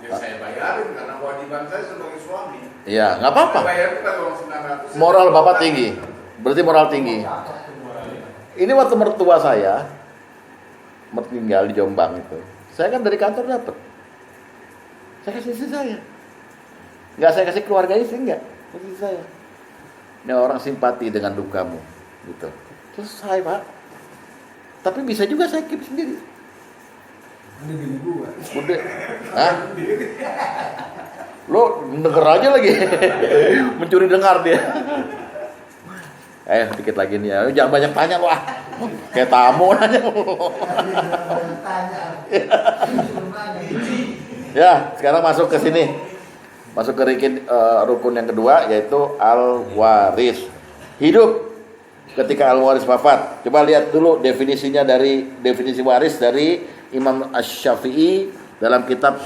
B: Ya saya bayarin karena kewajiban saya sebagai suami.
A: Iya, nggak apa-apa.
B: Saya bayar itu kalau 900.
A: Moral Bapak tinggi. Berarti moral tinggi. Ini waktu mertua saya meninggal di Jombang itu. Saya kan dari kantor dapat. Saya kasih istri saya. Nggak saya kasih keluarga istri, enggak. Kasih saya. Ini orang simpati dengan dukamu. Gitu. Selesai Pak. Tapi bisa juga saya keep sendiri.
C: Ada gini gua.
A: Udah. Hah? Lo denger aja lagi. Mencuri dengar dia. Dikit lagi nih ya. Jangan banyak tanya lo ah. Kayak tamu nanya. Ya, sekarang masuk ke sini. Masuk ke rukun yang kedua yaitu al-waris. Hidup ketika al-waris wafat. Coba lihat dulu definisinya dari definisi waris dari Imam Asy-Syafi'i dalam kitab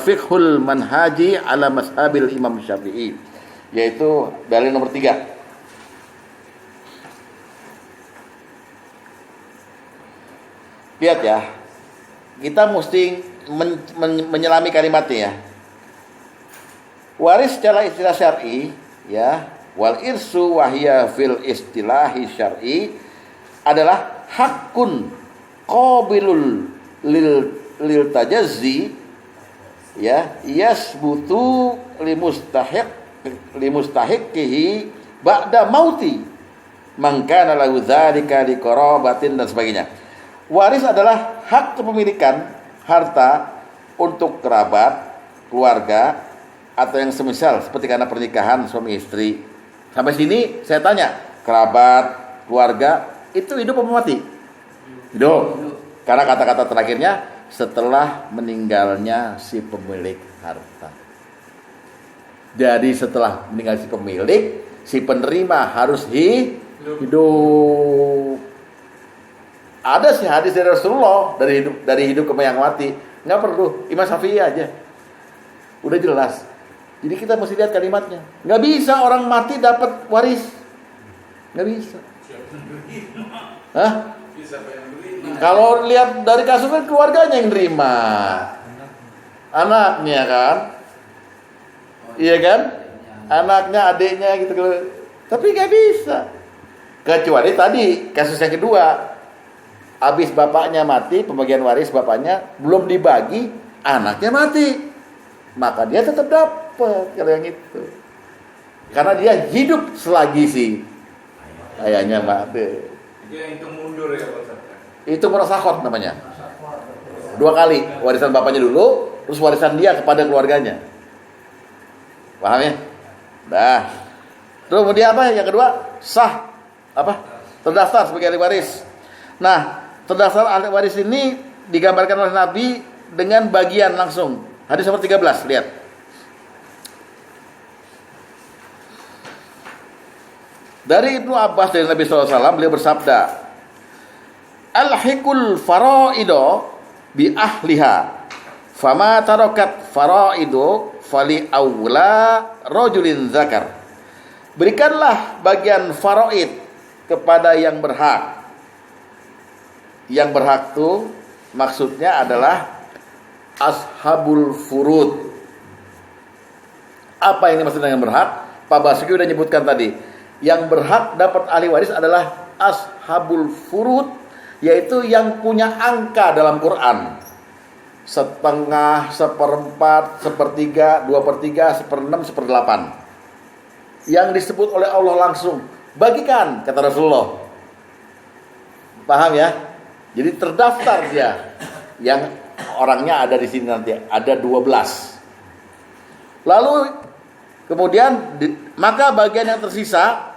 A: Fiqhul Manhaji ala Mazhabil Imam Syafi'i, yaitu dalil nomor 3. Lihat ya, kita mesti menyelami kalimatnya ya. Waris secara istilah syar'i ya, wal irsu wahya fil istilahi syar'i adalah hakun qabilul lil tajazzi ya, yasbutu limustahiqihi ba'da mauti man kana lahu dzalika liqarabatin dan sebagainya. Waris adalah hak kepemilikan harta untuk kerabat, keluarga, atau yang semisal seperti karena pernikahan suami istri. Sampai sini saya tanya, kerabat, keluarga itu hidup atau mati? Hidup. Karena kata-kata terakhirnya setelah meninggalnya si pemilik harta. Jadi setelah meninggal si pemilik, si penerima harus hidup. Ada sih hadis dari Rasulullah dari hidup ke yang mati. Nggak perlu Imam Syafi'i aja. Udah jelas. Jadi kita mesti lihat kalimatnya. Nggak bisa orang mati dapat waris. Nggak bisa. Hah? Kalau lihat dari kasusnya keluarganya yang nerima. Anaknya kan? Iya kan? Anaknya, adiknya gitu. Tapi nggak bisa. Kecuali tadi kasus yang kedua. Habis bapaknya mati, pembagian waris bapaknya belum dibagi, anaknya mati. Maka dia tetap dapat kalau yang itu. Karena dia hidup selagi si ayahnya mati.
B: Dia itu mundur ya Pak Ustaz.
A: Itu murasakhot namanya. 2 kali, warisan bapaknya dulu, terus warisan dia kepada keluarganya. Paham ya? Nah. Terus kemudian apa? Yang kedua, sah apa? Terdaftar sebagai ahli waris. Nah, terdaftar ahli waris ini digambarkan oleh Nabi dengan bagian langsung. Hadis nomor 13, lihat. Dari Ibnu Abbas dari Nabi SAW, beliau bersabda, Al-hikul faraido bi ahliha, fama tarokat faraido fali awla rojulin zakar. Berikanlah bagian faraid kepada yang berhak. Yang berhak itu maksudnya adalah ashabul furud. Apa yang dimaksud dengan berhak? Pak Basuki sudah nyebutkan tadi. Yang berhak dapat ahli waris adalah ashabul furud, yaitu yang punya angka dalam Quran. 1/2, 1/4, 1/3, 2/3, 1/6, 1/8. Yang disebut oleh Allah langsung, bagikan, kata Rasulullah. Paham ya? Jadi terdaftar dia. Yang orangnya ada di sini nanti, ada 12. Lalu kemudian maka bagian yang tersisa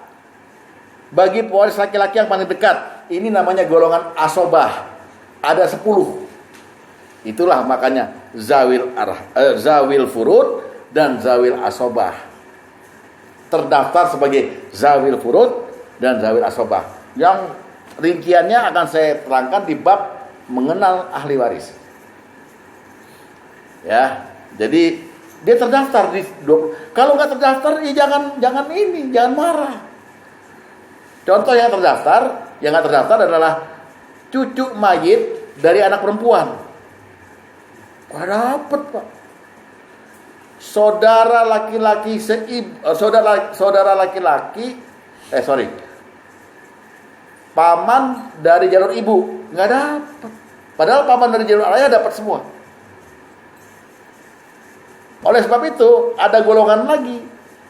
A: bagi pewaris laki-laki yang paling dekat, ini namanya golongan asobah. Ada 10. Itulah makanya zawil furud dan zawil asobah. Terdaftar sebagai zawil furud dan zawil asobah. Yang rinciannya akan saya terangkan di bab mengenal ahli waris. Ya, jadi dia terdaftar di 20. Kalau nggak terdaftar, ya jangan marah. Contoh yang nggak terdaftar adalah cucu mayit dari anak perempuan. Wah, dapet Pak. Saudara laki-laki paman dari jalur ibu nggak dapat. Padahal paman dari jalur ayah dapat semua. Oleh sebab itu ada golongan lagi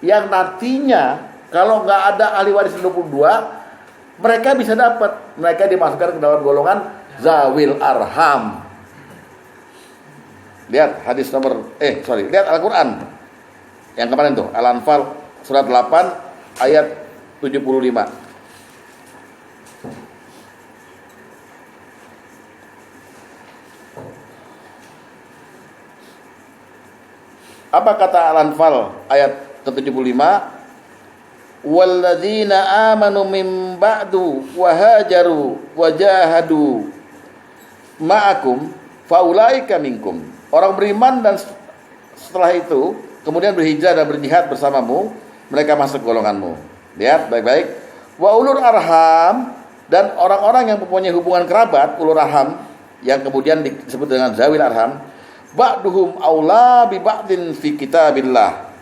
A: yang nantinya kalau nggak ada ahli waris 22, mereka bisa dapat. Mereka dimasukkan ke dalam golongan zawil arham. Lihat hadis lihat Al-Quran yang kemarin tuh, Al-Anfal surat 8 ayat 75. Apa kata Al-Anfal ayat ke-75? Walladzina amanu min ba'du wa hajaru wa jahadu ma'akum faulaika minkum. Orang beriman dan setelah itu kemudian berhijrah dan berjihad bersamamu, mereka masuk golonganmu. Lihat baik-baik. Wa ulul arham, dan orang-orang yang mempunyai hubungan kerabat, ulul arham, yang kemudian disebut dengan zawil arham, ba'duhum aula bi ba'din fi kitabillah.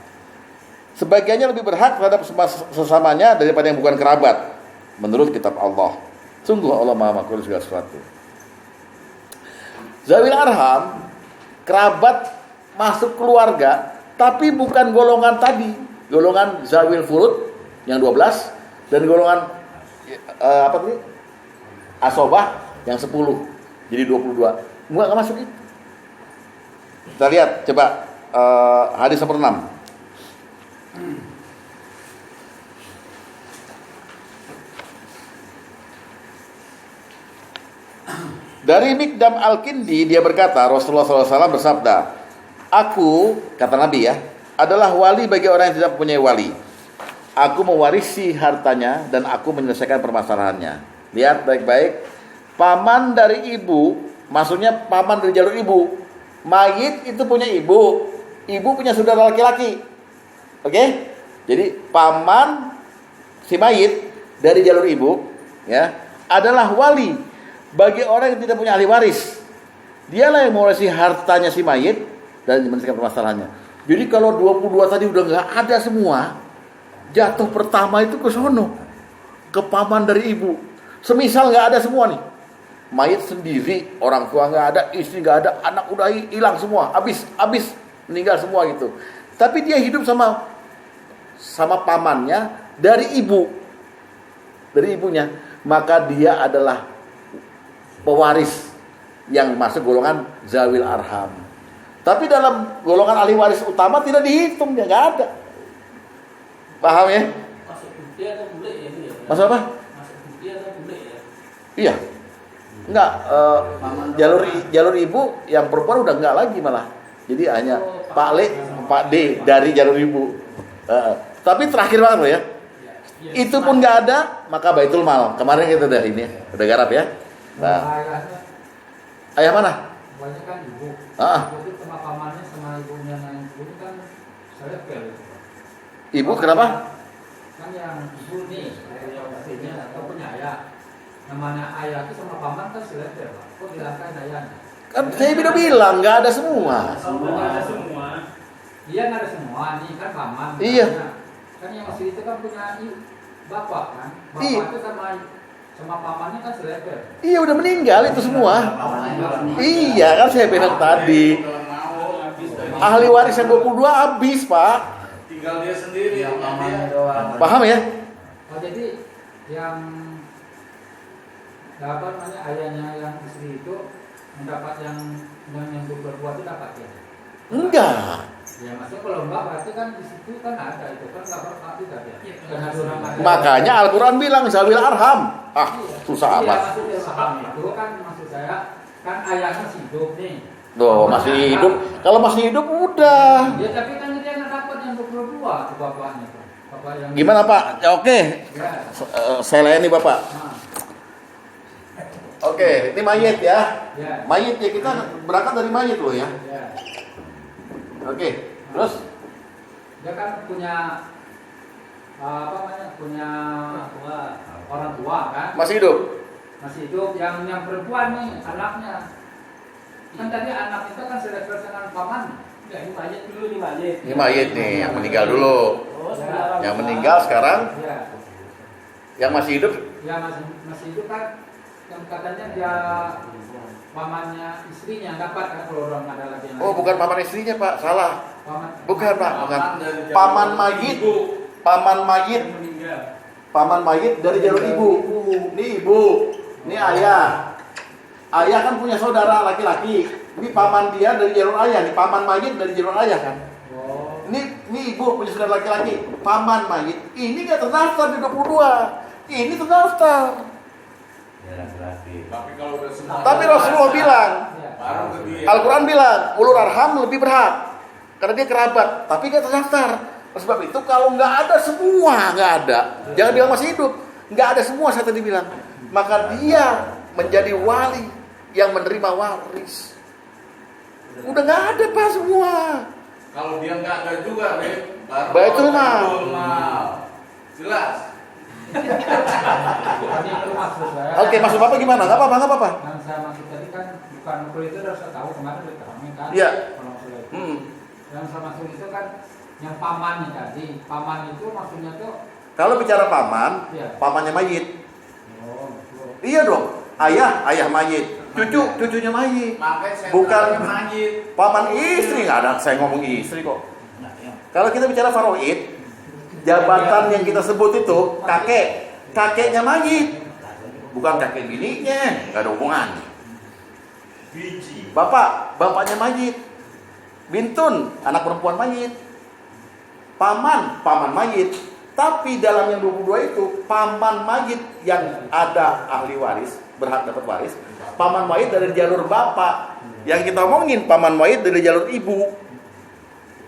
A: Sebagiannya lebih berhak terhadap sesamanya daripada yang bukan kerabat menurut kitab Allah. Sungguh Allah Maha Mengetahui segala sesuatu. Zawil arham, kerabat masuk keluarga, tapi bukan golongan tadi, golongan zawil furud yang 12 dan golongan asobah yang 10, jadi 22. Enggak masuk itu. Kita lihat coba hadis nomor 6. Dari Mikdam Al-Kindi dia berkata, Rasulullah SAW bersabda, aku, kata Nabi ya, adalah wali bagi orang yang tidak mempunyai wali. Aku mewarisi hartanya dan aku menyelesaikan permasalahannya. Lihat baik-baik. Paman dari ibu, maksudnya paman dari jalur ibu. Mayit itu punya ibu, ibu punya saudara laki-laki. Oke? Jadi paman si mayit dari jalur ibu ya adalah wali bagi orang yang tidak punya ahli waris. Dialah yang mewarisi hartanya si mayit dan menyelesaikan permasalahannya. Jadi kalau 22 tadi udah nggak ada semua, jatuh pertama itu ke sono, ke paman dari ibu. Semisal nggak ada semua nih, mayit sendiri, orang tua nggak ada, istri nggak ada, anak udah hilang semua, habis meninggal semua gitu. Tapi dia hidup sama sama pamannya dari ibunya, maka dia adalah pewaris yang masuk golongan zawil arham. Tapi dalam golongan ahli waris utama tidak dihitung, dia nggak ada. Paham ya?
H: Masuk bukti atau bule ya itu ya?
A: Masuk apa?
H: Masuk bukti atau bule ya?
A: Iya. Enggak, jalur ibu yang perempuan udah enggak lagi malah. Jadi hanya Pak Le, Pak D dari jalur ibu. Tapi terakhir banget loh ya. Itu pun enggak ada, maka Baitul Mal. Kemarin kita udah ini, udah garap ya. Nah, ayah mana?
C: Banyak kan ibu. Jadi sama pamannya sama ibunya yang ibu kan selevel itu.
A: Ibu kenapa?
C: Kan yang ibu nih, yang pastinya atau punya ayah. Namanya ayah itu sama paman kan selevel, Pak. Kok bilangkan ayahnya?
A: Kan saya udah bilang nggak ada semua.
H: Nggak ada semua.
C: Iya nggak ada semua, nih kan paman.
A: Iya.
C: Kan yang masih itu kan punya bapak kan. Bapak
A: Iya.
C: itu sama pamannya kan selevel.
A: Iya udah meninggal itu semua. Iya kan saya bilang tadi. Ahli waris yang 22 habis, Pak.
B: Tinggal dia sendiri.
E: Yang
B: dia.
E: pamannya doang.
A: Paham ya?
C: Oh jadi yang apa namanya ayahnya yang istri itu mendapat yang 22 itu dapat ya?
A: Enggak.
C: Ya maksudnya kalau enggak berarti kan di situ kan ada itu kan nggak berhak tidak ya? Karena orang ada.
A: Makanya Al-Quran bilang zawil arham. Susah
C: Iya,
A: amat.
C: maksudnya paham itu kan maksud saya kan ayahnya masih hidup nih.
A: Tuh masih hidup. Kalau masih hidup udah.
C: Ya tapi kan dia nggak dapat yang 22 tuh bapaknya tuh. Bapak yang
A: Gimana Pak? Ya, oke.
C: Ya.
A: Saya layani Bapak.
C: Nah,
A: Oke, ini mayit ya.
C: ya.
A: Mayit ya, kita berangkat dari mayit loh ya.
C: Ya.
A: Oke. Terus
C: Dia kan punya apa namanya? Punya orang tua kan?
A: masih hidup.
C: Masih hidup yang perempuan nih anaknya. Kan tadi anak itu kan selevel dengan paman.
H: Enggak, ini mayat dulu nih mayat.
A: Ini mayit nih yang meninggal dulu.
H: Oh, sekarang.
A: Yang meninggal sekarang,
C: Ya.
A: yang masih hidup
C: Ya masih hidup kan yang katanya dia pamannya istrinya dapat kan kalau orang ada lagi yang
A: Oh,
C: lain.
A: bukan paman istrinya, Pak. Salah.
C: Paman.
A: Bukan, Pak. Bukan.
B: dari jalur
A: Paman mayit.
B: ibu.
A: Paman mayit.
H: Yang meninggal.
A: Paman mayit dari jalur ibu. Ini ibu. Ini ayah. Ayah kan punya saudara laki-laki. Ini paman dia dari jalur ayah. Ini paman mayit dari jalur ayah kan.
C: Oh.
A: Ini ibu punya saudara laki-laki. Paman mayit. Ini nggak terdaftar di 22. Ini terdaftar.
F: Ya laki-laki.
B: Tapi kalau udah semua.
A: Tapi Rasulullah bilang,
C: Ya.
B: baru ke dia.
A: Al-Quran bilang, ulul arham lebih berhak karena dia kerabat, tapi nggak terdaftar. Oleh sebab itu kalau nggak ada semua, nggak ada. Jangan bilang masih hidup, nggak ada semua saya tadi bilang. Maka dia menjadi wali yang menerima waris. Udah nggak ada Pak semua.
B: Kalau dia nggak ada juga, baru
A: Baitul Mal.
B: Baitul Mal. Jelas.
C: Tadi itu maksud saya.
A: Oke, maksud Bapak gimana? Nggak apa-apa, nggak apa-apa.
C: Yang saya maksud tadi kan bukan kalau itu harus saya tahu kemarin udah terangin kan.
A: Iya.
C: Kalau maksud itu.
A: Hmm.
C: Yang saya maksud itu kan yang pamannya tadi. Paman itu maksudnya tuh.
A: Kalau bicara paman,
C: Iya.
A: pamannya mayit.
C: Oh, betul.
A: Iya dong. Ayah mayit. Cucunya mayit.
B: Makanya saya
A: Bukan
B: bilangnya mayit.
A: paman istri, nggak ada. Saya ngomong istri kok. Kalau kita bicara faraid, jabatan yang kita sebut itu kakeknya mayit, bukan kakek bininya, nggak ada hubungannya. Bapaknya mayit, bintun anak perempuan mayit, paman mayit. Tapi dalam yang 22 itu paman mayit yang ada ahli waris, berhak dapat waris. Paman mayit dari jalur bapak. Yang kita omongin paman mayit dari jalur ibu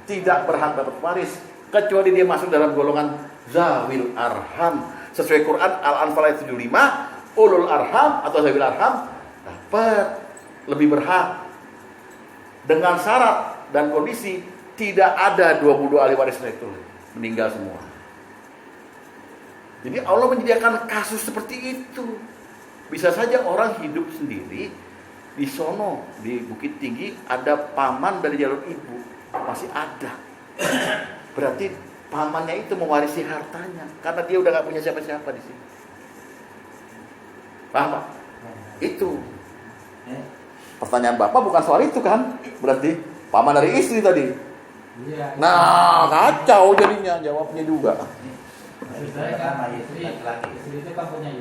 A: tidak berhak dapat waris kecuali dia masuk dalam golongan zawil arham. Sesuai Quran Al-Anfal ayat 75, ulul arham atau zawil arham dapat lebih berhak dengan syarat dan kondisi tidak ada 22 ahli waris itu meninggal semua. Jadi Allah menyediakan kasus seperti itu. Bisa saja orang hidup sendiri di sono, di Bukit Tinggi ada paman dari jalur ibu, masih ada. Berarti pamannya itu mewarisi hartanya karena dia udah gak punya siapa-siapa di sini. Paham Pak? Itu. Pertanyaan Bapak bukan soal itu kan? Berarti paman dari istri tadi.
C: Iya.
A: Nah, kacau jadinya jawabnya juga.
C: Sebenarnya kan istri itu kan punya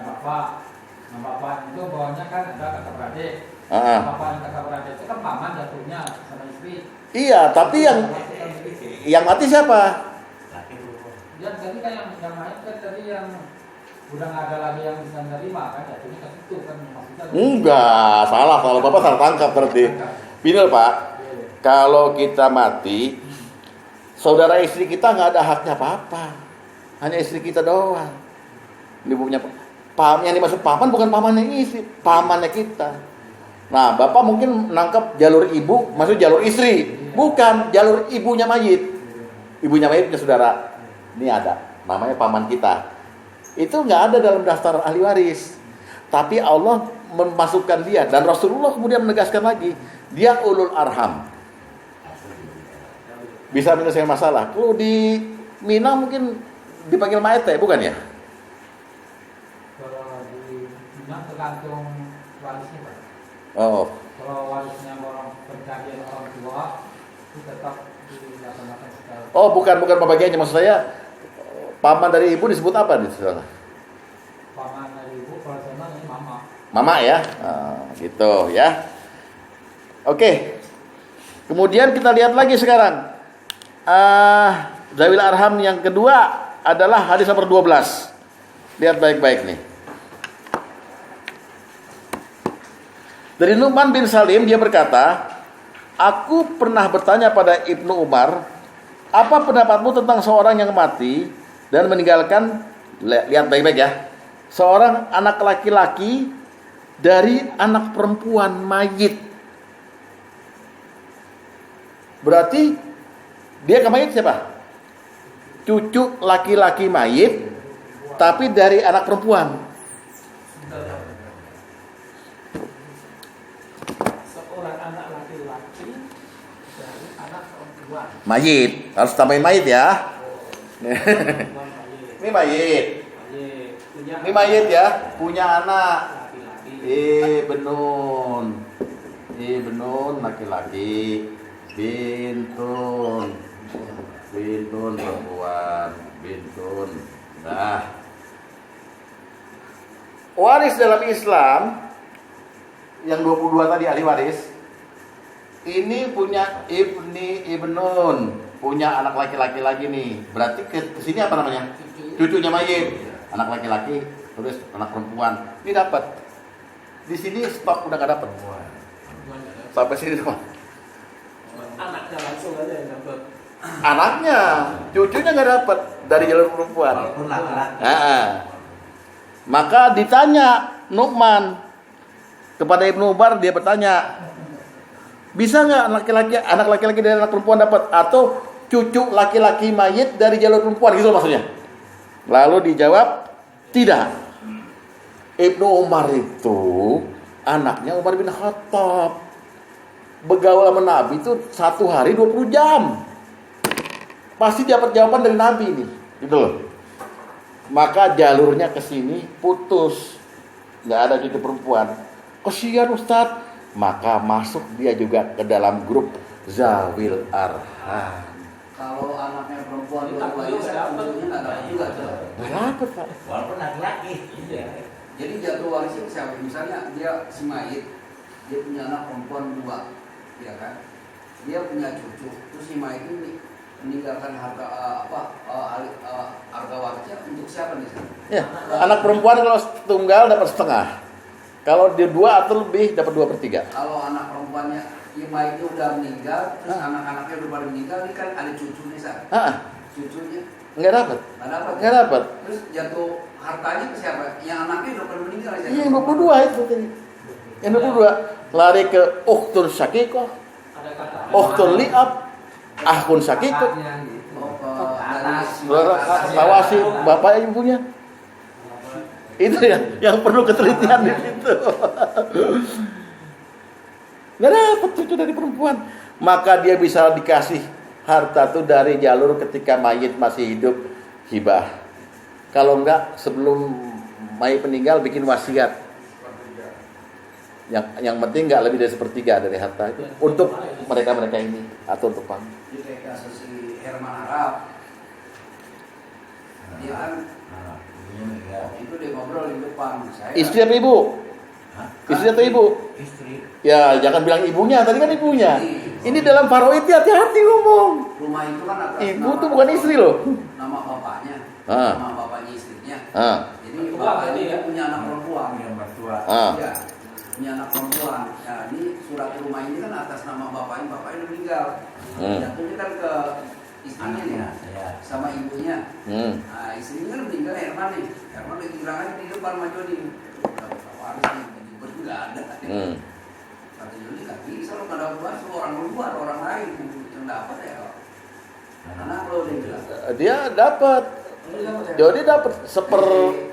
C: bapak. Nah, bapak itu bawahnya kan ada kakak beradik. Bapak dan kakak beradik itu kan paman jatuhnya sama istri.
A: Iya, tapi yang mati siapa?
C: Ya tadi kan yang main kan tadi yang udah nggak ada lagi yang bisa menerima kan jatuhnya ke situ kan maksudnya.
A: Enggak, salah kalau Bapak salah tangkap berarti. Benar Pak, kalau kita mati, saudara istri kita nggak ada haknya apa-apa, hanya istri kita doang. Ini punya paham yang dimaksud paman bukan pamannya istri, pamannya kita. Nah, Bapak mungkin nangkep jalur ibu, maksud jalur istri, bukan jalur ibunya mayit. Ibunya mayit punya saudara, ini ada, namanya paman kita. Itu nggak ada dalam daftar ahli waris, tapi Allah memasukkan dia dan Rasulullah kemudian menegaskan lagi, dia ulul arham. Bisa menyelesaikan masalah. Kalau di Minang mungkin dipanggil maete, bukan ya?
C: Kalau di Minang tergantung warisnya Pak.
A: Oh,
C: Kalau warisnya orang perjanjian orang tua itu tetap dilaksanakan secara.
A: oh bukan pembagiannya, maksud saya paman dari ibu disebut apa di sana?
C: Paman dari ibu kalau sana ini mama.
A: Mama ya, gitu ya. Oke. Kemudian kita lihat lagi sekarang. Zawil arham yang kedua adalah hadis nomor 12. Lihat baik-baik nih. Dari Nu'man bin Salim dia berkata, aku pernah bertanya pada Ibnu Umar, apa pendapatmu tentang seorang yang mati dan meninggalkan, lihat baik-baik ya, seorang anak laki-laki dari anak perempuan mayit. Berarti dia ke mayit siapa? Cucu laki-laki mayit, tapi dari anak perempuan.
C: Seorang anak laki-laki dari anak perempuan.
A: Mayit, harus tambahin mayit ya. Ini mayit. Ini mayit ya, punya anak. Benun laki-laki. Bintun perempuan. Bintun. Nah, waris dalam Islam yang 22 tadi ahli waris. Ini punya ibnun, punya anak laki-laki lagi nih. Berarti ke sini apa namanya? Cucunya mayit. Anak laki-laki, terus anak perempuan. Ini dapat. Di sini stok udah gak dapat. Sampai sini doang.
H: Anaknya langsung aja yang dapat.
A: Anaknya, cucunya nggak dapat dari jalur perempuan.
F: Walaupun laki-laki.
A: Maka ditanya Nu'man kepada Ibnu Umar, dia bertanya, bisa nggak anak laki-laki dari anak perempuan dapat, atau cucu laki-laki mayit dari jalur perempuan, gitu maksudnya. Lalu dijawab tidak. Ibnu Umar itu anaknya Umar bin Khattab, begaul sama Nabi itu 1 hari 20 jam. Pasti dapat jawaban dari Nabi ini, gitu loh. Maka jalurnya ke sini putus, nggak ada cucu perempuan. Kasihan Ustadz. Maka masuk dia juga ke dalam grup Zawil Arham.
G: Kalau anaknya perempuan dua-dua itu tentunya nggak dapat juga.
A: Nggak dapat Pak.
F: Walaupun laki-laki.
H: Iya.
G: Jadi jatuh warisnya ke siapa? Misalnya dia si mayit, dia punya anak perempuan 2, ya kan? Dia punya cucu, terus si mayit ini meninggalkan harta harga warisnya untuk siapa nih?
A: Ya, anak perempuan kalau tunggal dapat setengah. Kalau dia 2 atau lebih dapat 2/3.
G: Kalau anak perempuannya si mayitnya udah meninggal, terus anak-anaknya udah pada meninggal, ini kan ada cucunya sah. Cucunya
A: Nggak dapat.
G: nggak dapat.
A: Terus
G: Terus jatuh hartanya ke siapa? Yang anaknya udah pada meninggal aja.
A: iya, yang 22 itu tadi. Yang 22 lari ke ukhtun syakikoh,
H: Ada kata
A: ukhtun li'ab, akhun syakikoh.
G: Oh, dari
A: Tawasi bapak ibunya. Itu yang perlu ketelitian di situ. Nggak dapat cucu dari perempuan, maka dia bisa dikasih harta tuh dari jalur ketika mayit masih hidup, hibah. Kalau enggak sebelum mayit meninggal bikin wasiat. Yang penting enggak lebih dari 1/3 dari harta itu untuk mereka ini atau untuk paman.
G: kasus si Herman Arab. Dia kan itu dia ngobrol di depan saya.
A: Istri apa ibu? Istri atau ibu?
F: Istri.
A: Ya, jangan bilang ibunya, tadi kan ibunya. Ini dalam faraid hati-hati ngomong.
G: Rumah itu kan atas
A: Ibu tuh bukan istri loh.
G: Nama bapaknya,
A: Ah.
G: nama bapaknya istrinya.
A: Ah.
G: Jadi
H: Mertua
G: bapaknya
H: berarti ya?
G: punya anak perempuan.
F: Yang mertua.
A: Ah.
G: Iya, punya anak perempuan. Nah, ini surat rumah ini kan atas nama bapaknya udah meninggal. Jatuhnya kan ke istrinya nih,
F: Ya.
G: sama ibunya. Nah, istrinya kan meninggal Herman nih. Herman lagi gerangan di depan sama Joni. Waris nih, berdua nggak ada. Kata Joni nggak bisa lo nggak dapat waris, lo orang luar, orang lain yang dapat ya. Anak lo dia bilang.
A: Dia dapat. Jadi dapat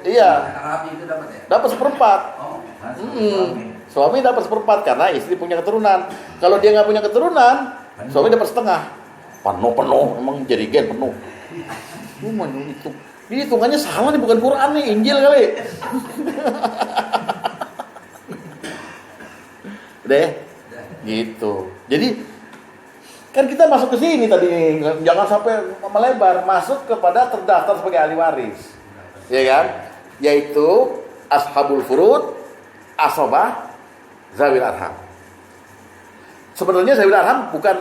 A: iya,
G: Arabnya itu dapat ya?
A: dapat seperempat.
G: Oh,
A: Suami dapat seperempat karena istri punya keturunan. Kalau dia nggak punya keturunan, suami dapat setengah. Penuh, emang jadi gen penuh. Itu. Ini hitungannya salah nih, bukan Quran nih, Injil kali. Deh, gitu. Jadi kan kita masuk ke sini tadi, jangan sampai melebar, masuk kepada terdaftar sebagai ahli waris, ya kan? Yaitu ashabul furud, asobah, zawil arham. Sebenarnya zawil arham bukan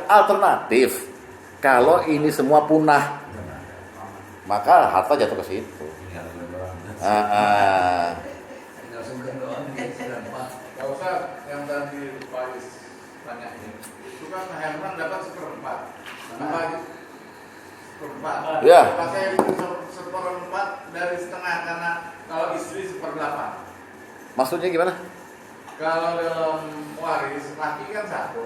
A: alternatif. Kalau ini semua punah, maka harta jatuh ke situ.
B: Gak usah yang tadi Pak Is tanya ini. Itu kan Herman dapat seperempat. Seperempat.
A: Ya.
B: Pak saya itu seperempat dari setengah karena kalau istri seperdelapan.
A: Maksudnya gimana?
B: Kalau dalam waris laki kan satu,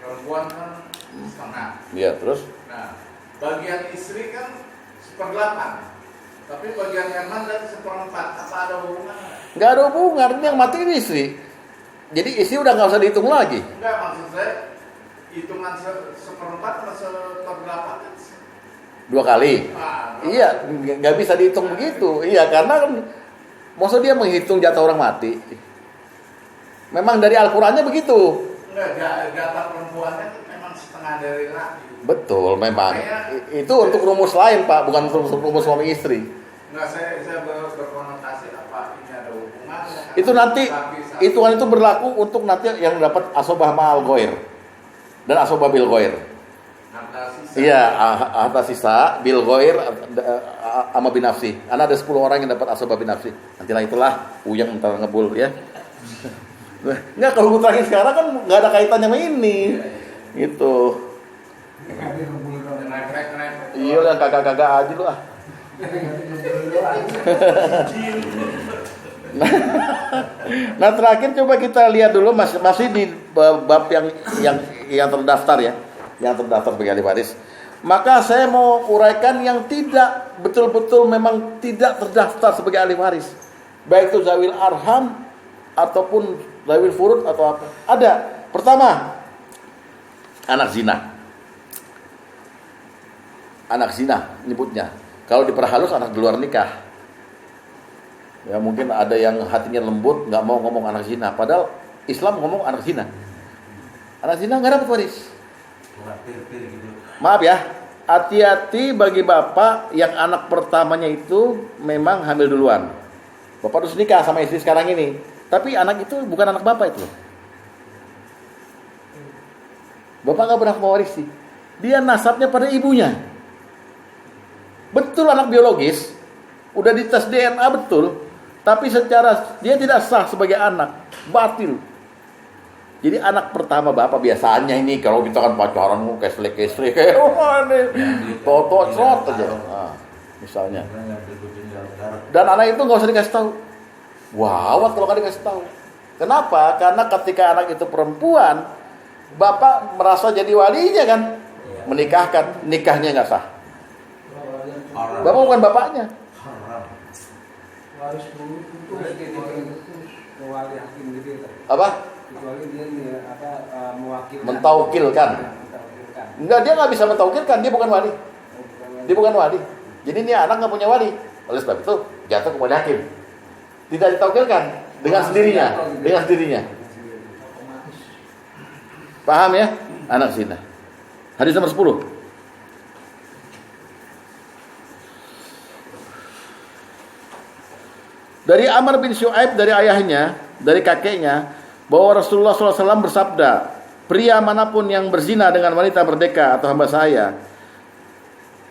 B: perempuan kan setengah.
A: Iya, terus?
B: Nah, bagian istri kan seperdelapan. Tapi bagian Herman dari seperempat. Apa ada hubungan?
A: Nggak ada hubungan, ini yang mati ini istri. Jadi istri udah nggak usah dihitung lagi.
B: Enggak, maksud saya hitungan seperempat atau seperdelapan kan
A: 2 kali.
B: nah,
A: Iya, nggak bisa dihitung begitu. Iya, karena kan maksud dia menghitung jatah orang mati. Memang dari Al-Qur'annya begitu.
B: enggak, jatah perempuannya kan memang setengah dari laki.
A: Betul, memang. Itu untuk rumus lain, Pak, bukan untuk rumus suami istri.
B: Enggak, saya berkonotasi apa ini ada hubungannya.
A: Itu nanti hitungan itu berlaku untuk nanti yang dapat asobah ma'al ghair dan asobah bil ghair.
B: Harta sisa.
A: Iya, harta sisa bil ghair ama binafsi. Ana ada 10 orang yang dapat asobah binafsi. Nantilah itulah Uyang entar ngebul ya. Enggak, kalau gue terakhir sekarang kan enggak ada kaitannya sama ini. Gitu. Iya lah, kagak-kagak aja lu ah. Nah, terakhir coba kita lihat dulu masih di bab yang terdaftar ya, yang terdaftar sebagai ahli waris. Maka saya mau uraikan yang tidak betul-betul memang tidak terdaftar sebagai ahli waris, baik itu zawil arham ataupun zawil furud atau apa. Ada. Pertama, anak zina. Anak zina nyebutnya. Kalau diperhalus anak di luar nikah. Ya mungkin ada yang hatinya lembut, nggak mau ngomong anak zina. Padahal Islam ngomong anak zina. Anak zina nggak dapat waris. Maaf ya, hati-hati bagi bapak yang anak pertamanya itu memang hamil duluan. Bapak harus nikah sama istri sekarang ini. Tapi anak itu bukan anak bapak itu. Bapak nggak pernah mewarisi. Dia nasabnya pada ibunya. Betul anak biologis, udah dites DNA betul. Tapi secara dia tidak sah sebagai anak, batil. Jadi anak pertama bapak biasanya ini kalau kita kan pacaran kayak toto trot aja, misalnya. Dan anak itu nggak usah dikasih tahu. Wawat kalau nggak dikasih tahu. Kenapa? Karena ketika anak itu perempuan, bapak merasa jadi walinya kan, menikahkan, nikahnya nggak sah. Bapak bukan bapaknya.
D: Waris dulu itu wali hakim gitu ya.
A: Apa?
D: Kecuali dia mewakilkan.
A: Mentaukilkan. Enggak, dia nggak bisa mentaukilkan, dia bukan wali. Dia bukan wali. Jadi ini anak nggak punya wali. Oleh sebab itu jatuh kepada hakim. Tidak ditaukilkan dengan sendirinya, dengan sendirinya. Paham ya? Anak zina. Hadis nomor 10. Dari Amr bin Syuaib, dari ayahnya, dari kakeknya, bahwa Rasulullah SAW bersabda, pria manapun yang berzina dengan wanita merdeka atau hamba saya,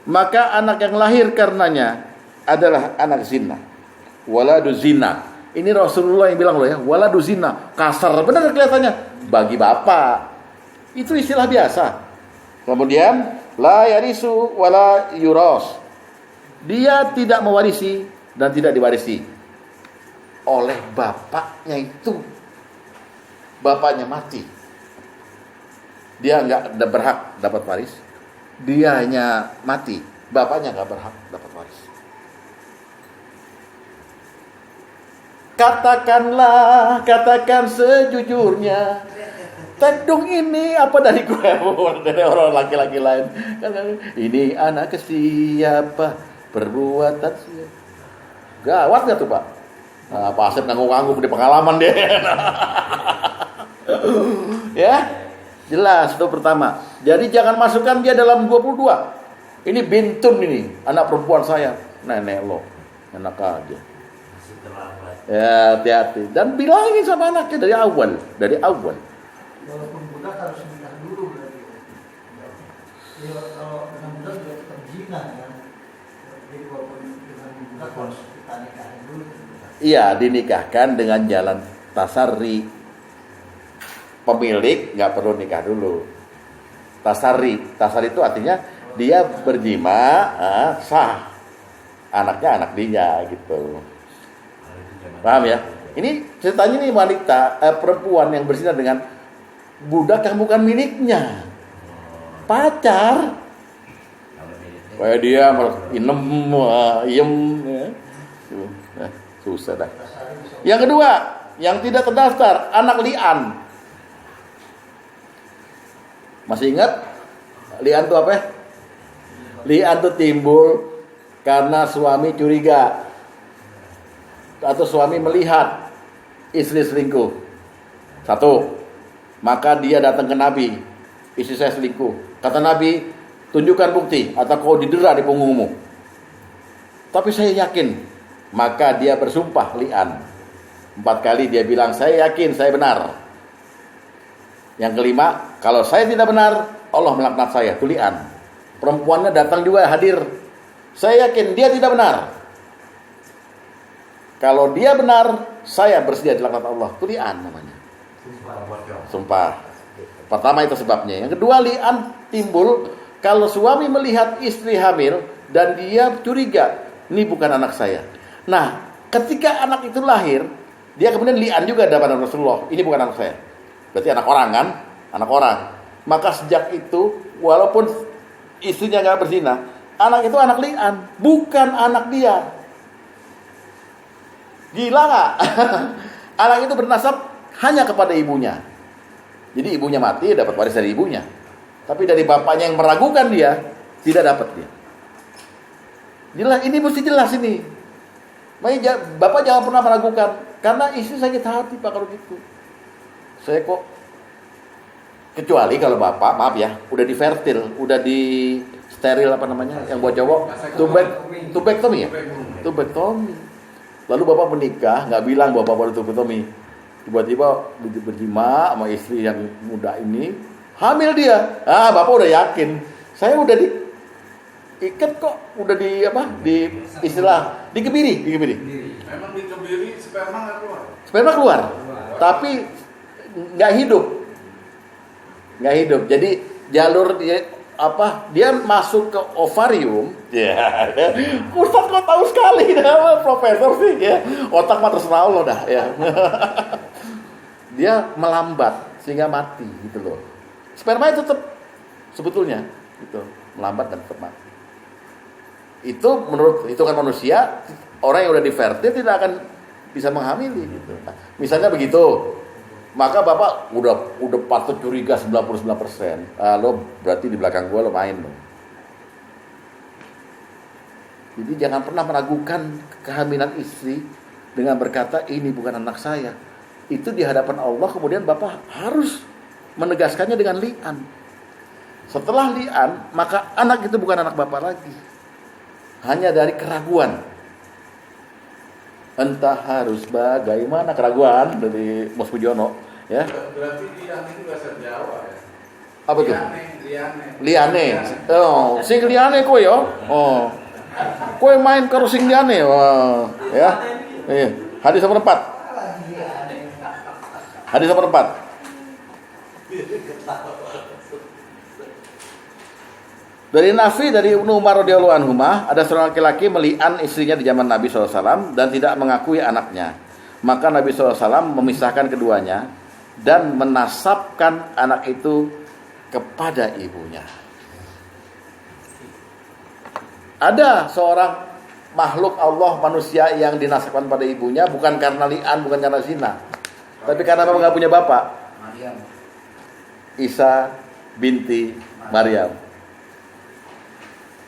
A: maka anak yang lahir karenanya adalah anak zina. Waladu zina. Ini Rasulullah yang bilang loh ya, waladu zina. Kasar benar kelihatannya bagi bapak. Itu istilah biasa. Kemudian la yarisu wala yuras. Dia tidak mewarisi dan tidak diwarisi oleh bapaknya itu. Bapaknya mati, dia nggak berhak dapat waris. Dia hanya mati, bapaknya nggak berhak dapat waris. Katakan sejujurnya, tedung ini apa dari gue, dari orang laki-laki lain. Ini anak siapa, perbuatan siapa. Gawat nggak tuh Pak? Pak Asep ngangguk-ngangguk di pengalaman dia. Ya, jelas itu pertama. Jadi jangan masukkan dia dalam 22. Ini bintun ini, anak perempuan saya. Nenek lo, enak aja.
F: Masih terlambat.
A: Ya, hati-hati. Dan bilangin sama anaknya dari awal.
E: Walaupun budak harus nikah dulu berarti. Ya, kalau dengan budak juga tetap zina kan. Jadi walaupun dengan budak harus kita nikahin dulu.
A: Iya, dinikahkan dengan jalan tasarri. Pemilik nggak perlu nikah dulu. Tasarri itu artinya dia berjima, sah. Anaknya anak dia gitu. Paham ya? Ini ceritanya nih wanita, perempuan yang berzina dengan budak yang bukan miliknya. Pacar. Kayak dia inem, iem, ya. Susah dah. Yang kedua, yang tidak terdaftar, anak li'an. Masih ingat? Li'an itu apa? Li'an itu timbul karena suami curiga atau suami melihat istri selingkuh. Satu, maka dia datang ke Nabi, istri saya selingkuh. Kata Nabi, tunjukkan bukti atau kau didera di punggungmu. Tapi saya yakin. Maka dia bersumpah li'an. 4 kali dia bilang, saya yakin saya benar. Yang kelima, kalau saya tidak benar, Allah melaknat saya. Itu li'an. Perempuannya datang juga hadir. Saya yakin dia tidak benar. Kalau dia benar, saya bersedia dilaknat Allah. Itu li'an namanya. Sumpah. Pertama itu sebabnya. Yang kedua, li'an timbul kalau suami melihat istri hamil dan dia curiga, ini bukan anak saya. Nah, ketika anak itu lahir, dia kemudian li'an juga hadapan Rasulullah. Ini bukan anak saya. Berarti anak orang kan? Anak orang. Maka sejak itu, walaupun istrinya gak berzina, anak itu anak li'an, bukan anak dia. Gila gak? Anak itu bernasab hanya kepada ibunya. Jadi ibunya mati, dapat waris dari ibunya. Tapi dari bapaknya yang meragukan dia, tidak dapat dia. Jelas, ini mesti jelas ini. Makanya bapak jangan pernah meragukan. Karena istri sakit hati Pak kalau gitu. Saya kok, kecuali kalau bapak, maaf ya, udah divertil, udah di steril apa namanya, yang buat cowok, tubektomi ya? Tubektomi. Lalu bapak menikah, nggak bilang bahwa bapak udah tubektomi. Tiba-tiba berjima sama istri yang muda ini, hamil dia. Bapak udah yakin, saya udah diikat kok, udah di apa? Di istilah dikebiri.
B: Memang dikebiri sperma nggak keluar.
A: Sperma keluar, tapi nggak hidup. Jadi jalur dia masuk ke ovarium. Ya, Ustaz kok tahu sekali, profesor sih ya. Otak mah terserah Allah dah ya. Dia melambat sehingga mati gitu loh. Sperma itu tetap sebetulnya gitu, melambat dan tetap mati. Itu menurut hitungan manusia, orang yang udah divertil tidak akan bisa menghamili gitu. Nah, misalnya begitu, maka bapak udah patut curiga 99%. Lo berarti di belakang gua lo main lo. Jadi jangan pernah meragukan kehamilan istri dengan berkata ini bukan anak saya. Itu di hadapan Allah, kemudian bapak harus menegaskannya dengan li'an. Setelah li'an, maka anak itu bukan anak bapak lagi. Hanya dari keraguan. Entah harus bagaimana, keraguan dari Mas Pujono, ya.
B: Berarti lian itu bahasa Jawa ya.
A: Apa tuh?
B: Liane.
A: Oh, sing liane kowe ya. Oh. Kowe main karo sing liane. Wah, ya. Iya. Hadis nomor 4. Hadis nomor 4. Dari Nafi dari Ibnu Umar radhiyallahu anhuma, ada seorang laki-laki meli'an istrinya di zaman Nabi SAW dan tidak mengakui anaknya. Maka Nabi SAW memisahkan keduanya dan menasabkan anak itu kepada ibunya. Ada seorang makhluk Allah, manusia yang dinasabkan pada ibunya bukan karena li'an, bukan karena zina, tapi karena memang nggak punya bapak.
G: Maryam.
A: Isa binti Maryam.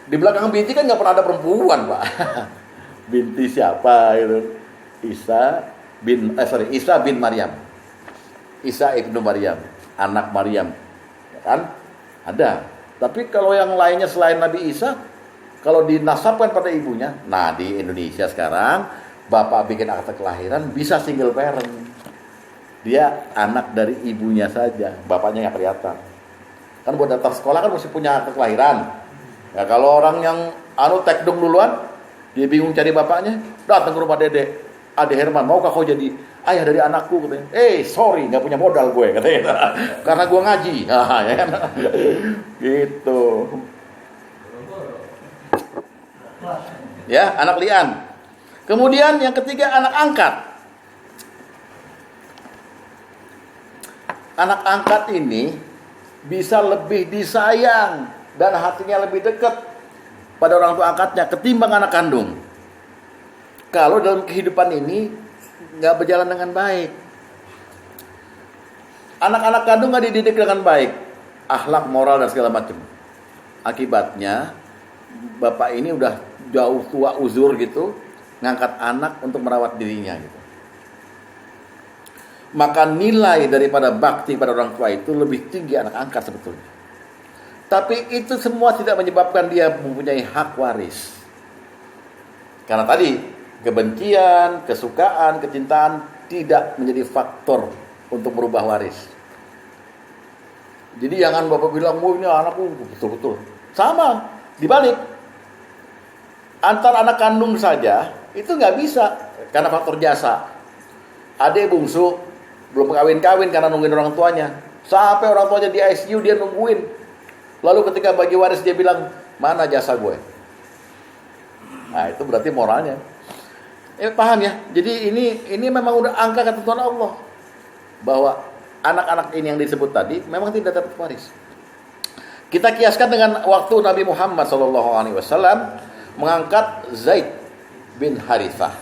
A: Di belakang binti kan nggak pernah ada perempuan, Pak. Binti siapa gitu? Isa bin Maryam. Isa ibnu Maryam, anak Maryam. Ya kan? Ada. Tapi kalau yang lainnya selain Nabi Isa, kalau dinasabkan pada ibunya, nah di Indonesia sekarang bapak bikin akte kelahiran bisa single parent. Dia anak dari ibunya saja, bapaknya nggak kelihatan. Kan buat daftar sekolah kan mesti punya akte kelahiran. Ya kalau orang yang tekdung duluan, dia bingung cari bapaknya, datang ke rumah Dede, Ade Herman, maukah kau jadi ayah dari anakku? Katanya. Sorry, nggak punya modal gue, katanya. Karena gue ngaji, ya kan? Gitu. Ya, anak li'an. Kemudian yang ketiga anak angkat. Anak angkat ini bisa lebih disayang dan hatinya lebih dekat pada orang tua angkatnya ketimbang anak kandung. Kalau dalam kehidupan ini nggak berjalan dengan baik, anak-anak kandung nggak dididik dengan baik, akhlak, moral dan segala macam. Akibatnya bapak ini udah jauh tua uzur gitu, ngangkat anak untuk merawat dirinya gitu. Maka nilai daripada bakti pada orang tua itu lebih tinggi anak angkat sebetulnya. Tapi itu semua tidak menyebabkan dia mempunyai hak waris. Karena tadi kebencian, kesukaan, kecintaan tidak menjadi faktor untuk merubah waris. Jadi jangan bapak bilang, ini anakku betul-betul. Sama, dibalik. Antar anak kandung saja itu nggak bisa karena faktor jasa. Adik bungsu belum kawin-kawin karena nungguin orang tuanya. Sampai orang tuanya di ICU dia nungguin. Lalu ketika bagi waris dia bilang, mana jasa gue? Nah itu berarti moralnya. Paham ya? Jadi ini memang udah angka ketentuan Allah. Bahwa anak-anak ini yang disebut tadi memang tidak dapat waris. Kita kiaskan dengan waktu Nabi Muhammad SAW mengangkat Zaid bin Harithah.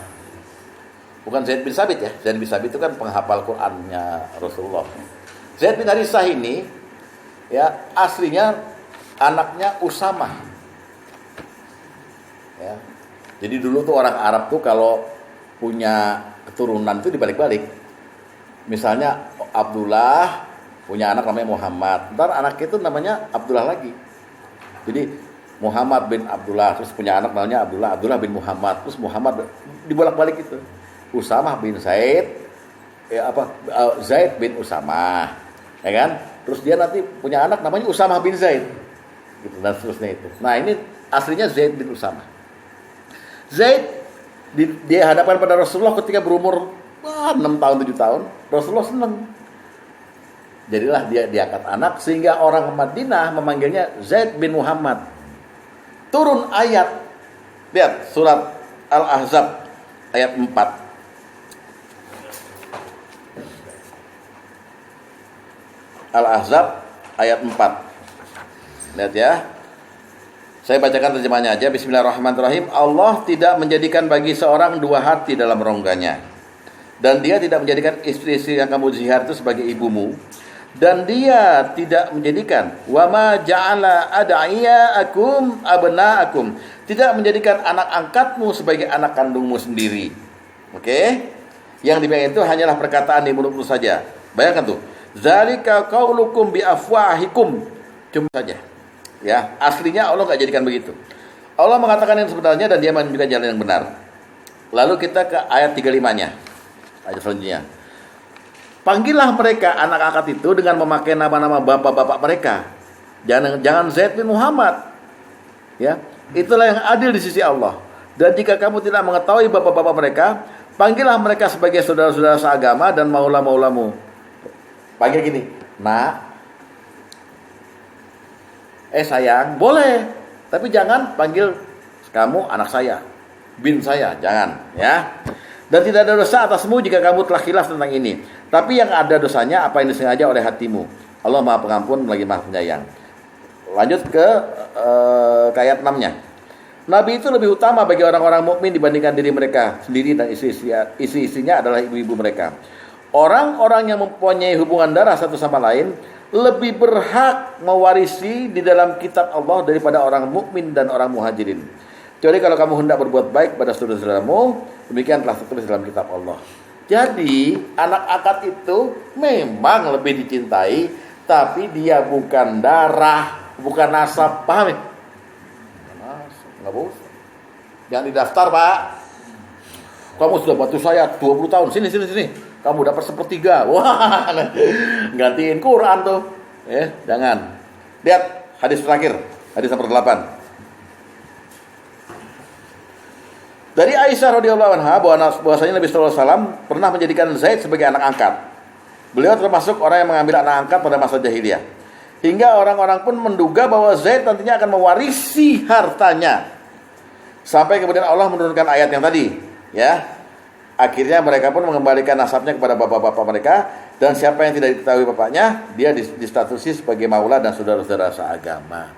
A: Bukan Zaid bin Sabit ya. Zaid bin Sabit itu kan penghafal Qur'annya Rasulullah. Zaid bin Harithah ini ya aslinya anaknya Usamah. Ya. Jadi dulu tuh orang Arab tuh kalau punya keturunan itu dibalik-balik. Misalnya Abdullah punya anak namanya Muhammad, ntar anak itu namanya Abdullah lagi. Jadi Muhammad bin Abdullah, terus punya anak namanya Abdullah bin Muhammad, terus Muhammad dibolak-balik itu. Usamah bin Zaid, Zaid bin Usamah, ya kan? Terus dia nanti punya anak namanya Usamah bin Zaid, gitu dan seterusnya itu. Nah ini aslinya Zaid bin Usamah. Zaid dia hadapan pada Rasulullah ketika berumur 6 tahun 7 tahun. Rasulullah senang. Jadilah dia diangkat anak sehingga orang Madinah memanggilnya Zaid bin Muhammad. Turun ayat, lihat surat Al-Ahzab ayat 4. Al-Ahzab ayat 4. Lihat ya. Saya bacakan terjemahnya aja. Bismillahirrahmanirrahim. Allah tidak menjadikan bagi seorang dua hati dalam rongganya. Dan dia tidak menjadikan istri-istri yang kamu zihar itu sebagai ibumu. Dan dia tidak menjadikan wa ma ja'ala ad'iyaakum abnaakum. Tidak menjadikan anak angkatmu sebagai anak kandungmu sendiri. Oke? Yang demikian itu hanyalah perkataan di mulutmu saja. Bayangkan tuh. Zalika qaulukum bi afwahikum. Cuma saja. Ya, aslinya Allah nggak jadikan begitu. Allah mengatakan yang sebenarnya dan dia menunjukkan jalan yang benar. Lalu kita ke ayat 35-nya. Ayat selanjutnya. Panggillah mereka anak angkat itu dengan memakai nama-nama bapak-bapak mereka. Jangan Zaid bin Muhammad. Ya, itulah yang adil di sisi Allah. Dan jika kamu tidak mengetahui bapak-bapak mereka, panggillah mereka sebagai saudara-saudara seagama dan maula-maulamu. Panggil gini, nak, sayang, boleh, tapi jangan panggil kamu anak saya, bin saya, jangan, ya. Dan tidak ada dosa atasmu jika kamu telah khilaf tentang ini. Tapi yang ada dosanya apa yang disengaja oleh hatimu. Allah Maha Pengampun lagi Maha Penyayang. Lanjut ke ayat 6-nya. Nabi itu lebih utama bagi orang-orang mukmin dibandingkan diri mereka sendiri dan istri-istrinya adalah ibu-ibu mereka. Orang-orang yang mempunyai hubungan darah satu sama lain lebih berhak mewarisi di dalam kitab Allah daripada orang mukmin dan orang muhajirin. Kecuali kalau kamu hendak berbuat baik pada saudara-saudaramu, demikian telah tertulis dalam kitab Allah. Jadi anak angkat itu memang lebih dicintai, tapi dia bukan darah, bukan nasab, paham ya? Nggak boleh. Jangan didaftar, Pak. Kamu sudah bantu saya 20 tahun, sini. Kamu dapat 1/3. Wah, gantiin Quran tuh. Jangan. Lihat hadis terakhir, hadis nomor 8. Dari Aisyah radhiyallahu anha bahwasanya Nabi sallallahu alaihi wasallam pernah menjadikan Zaid sebagai anak angkat. Beliau termasuk orang yang mengambil anak angkat pada masa jahiliyah. Hingga orang-orang pun menduga bahwa Zaid nantinya akan mewarisi hartanya. Sampai kemudian Allah menurunkan ayat yang tadi, ya. Akhirnya mereka pun mengembalikan nasabnya kepada bapak-bapak mereka, dan siapa yang tidak diketahui bapaknya, dia distatusi sebagai maula dan saudara-saudara seagama.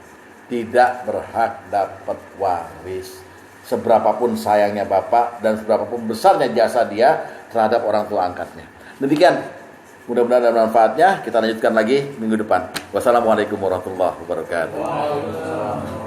A: Tidak berhak dapat waris. Seberapapun sayangnya bapak dan seberapapun besarnya jasa dia terhadap orang tua angkatnya. Demikian, mudah-mudahan ada manfaatnya. Kita lanjutkan lagi minggu depan. Wassalamualaikum warahmatullahi wabarakatuh.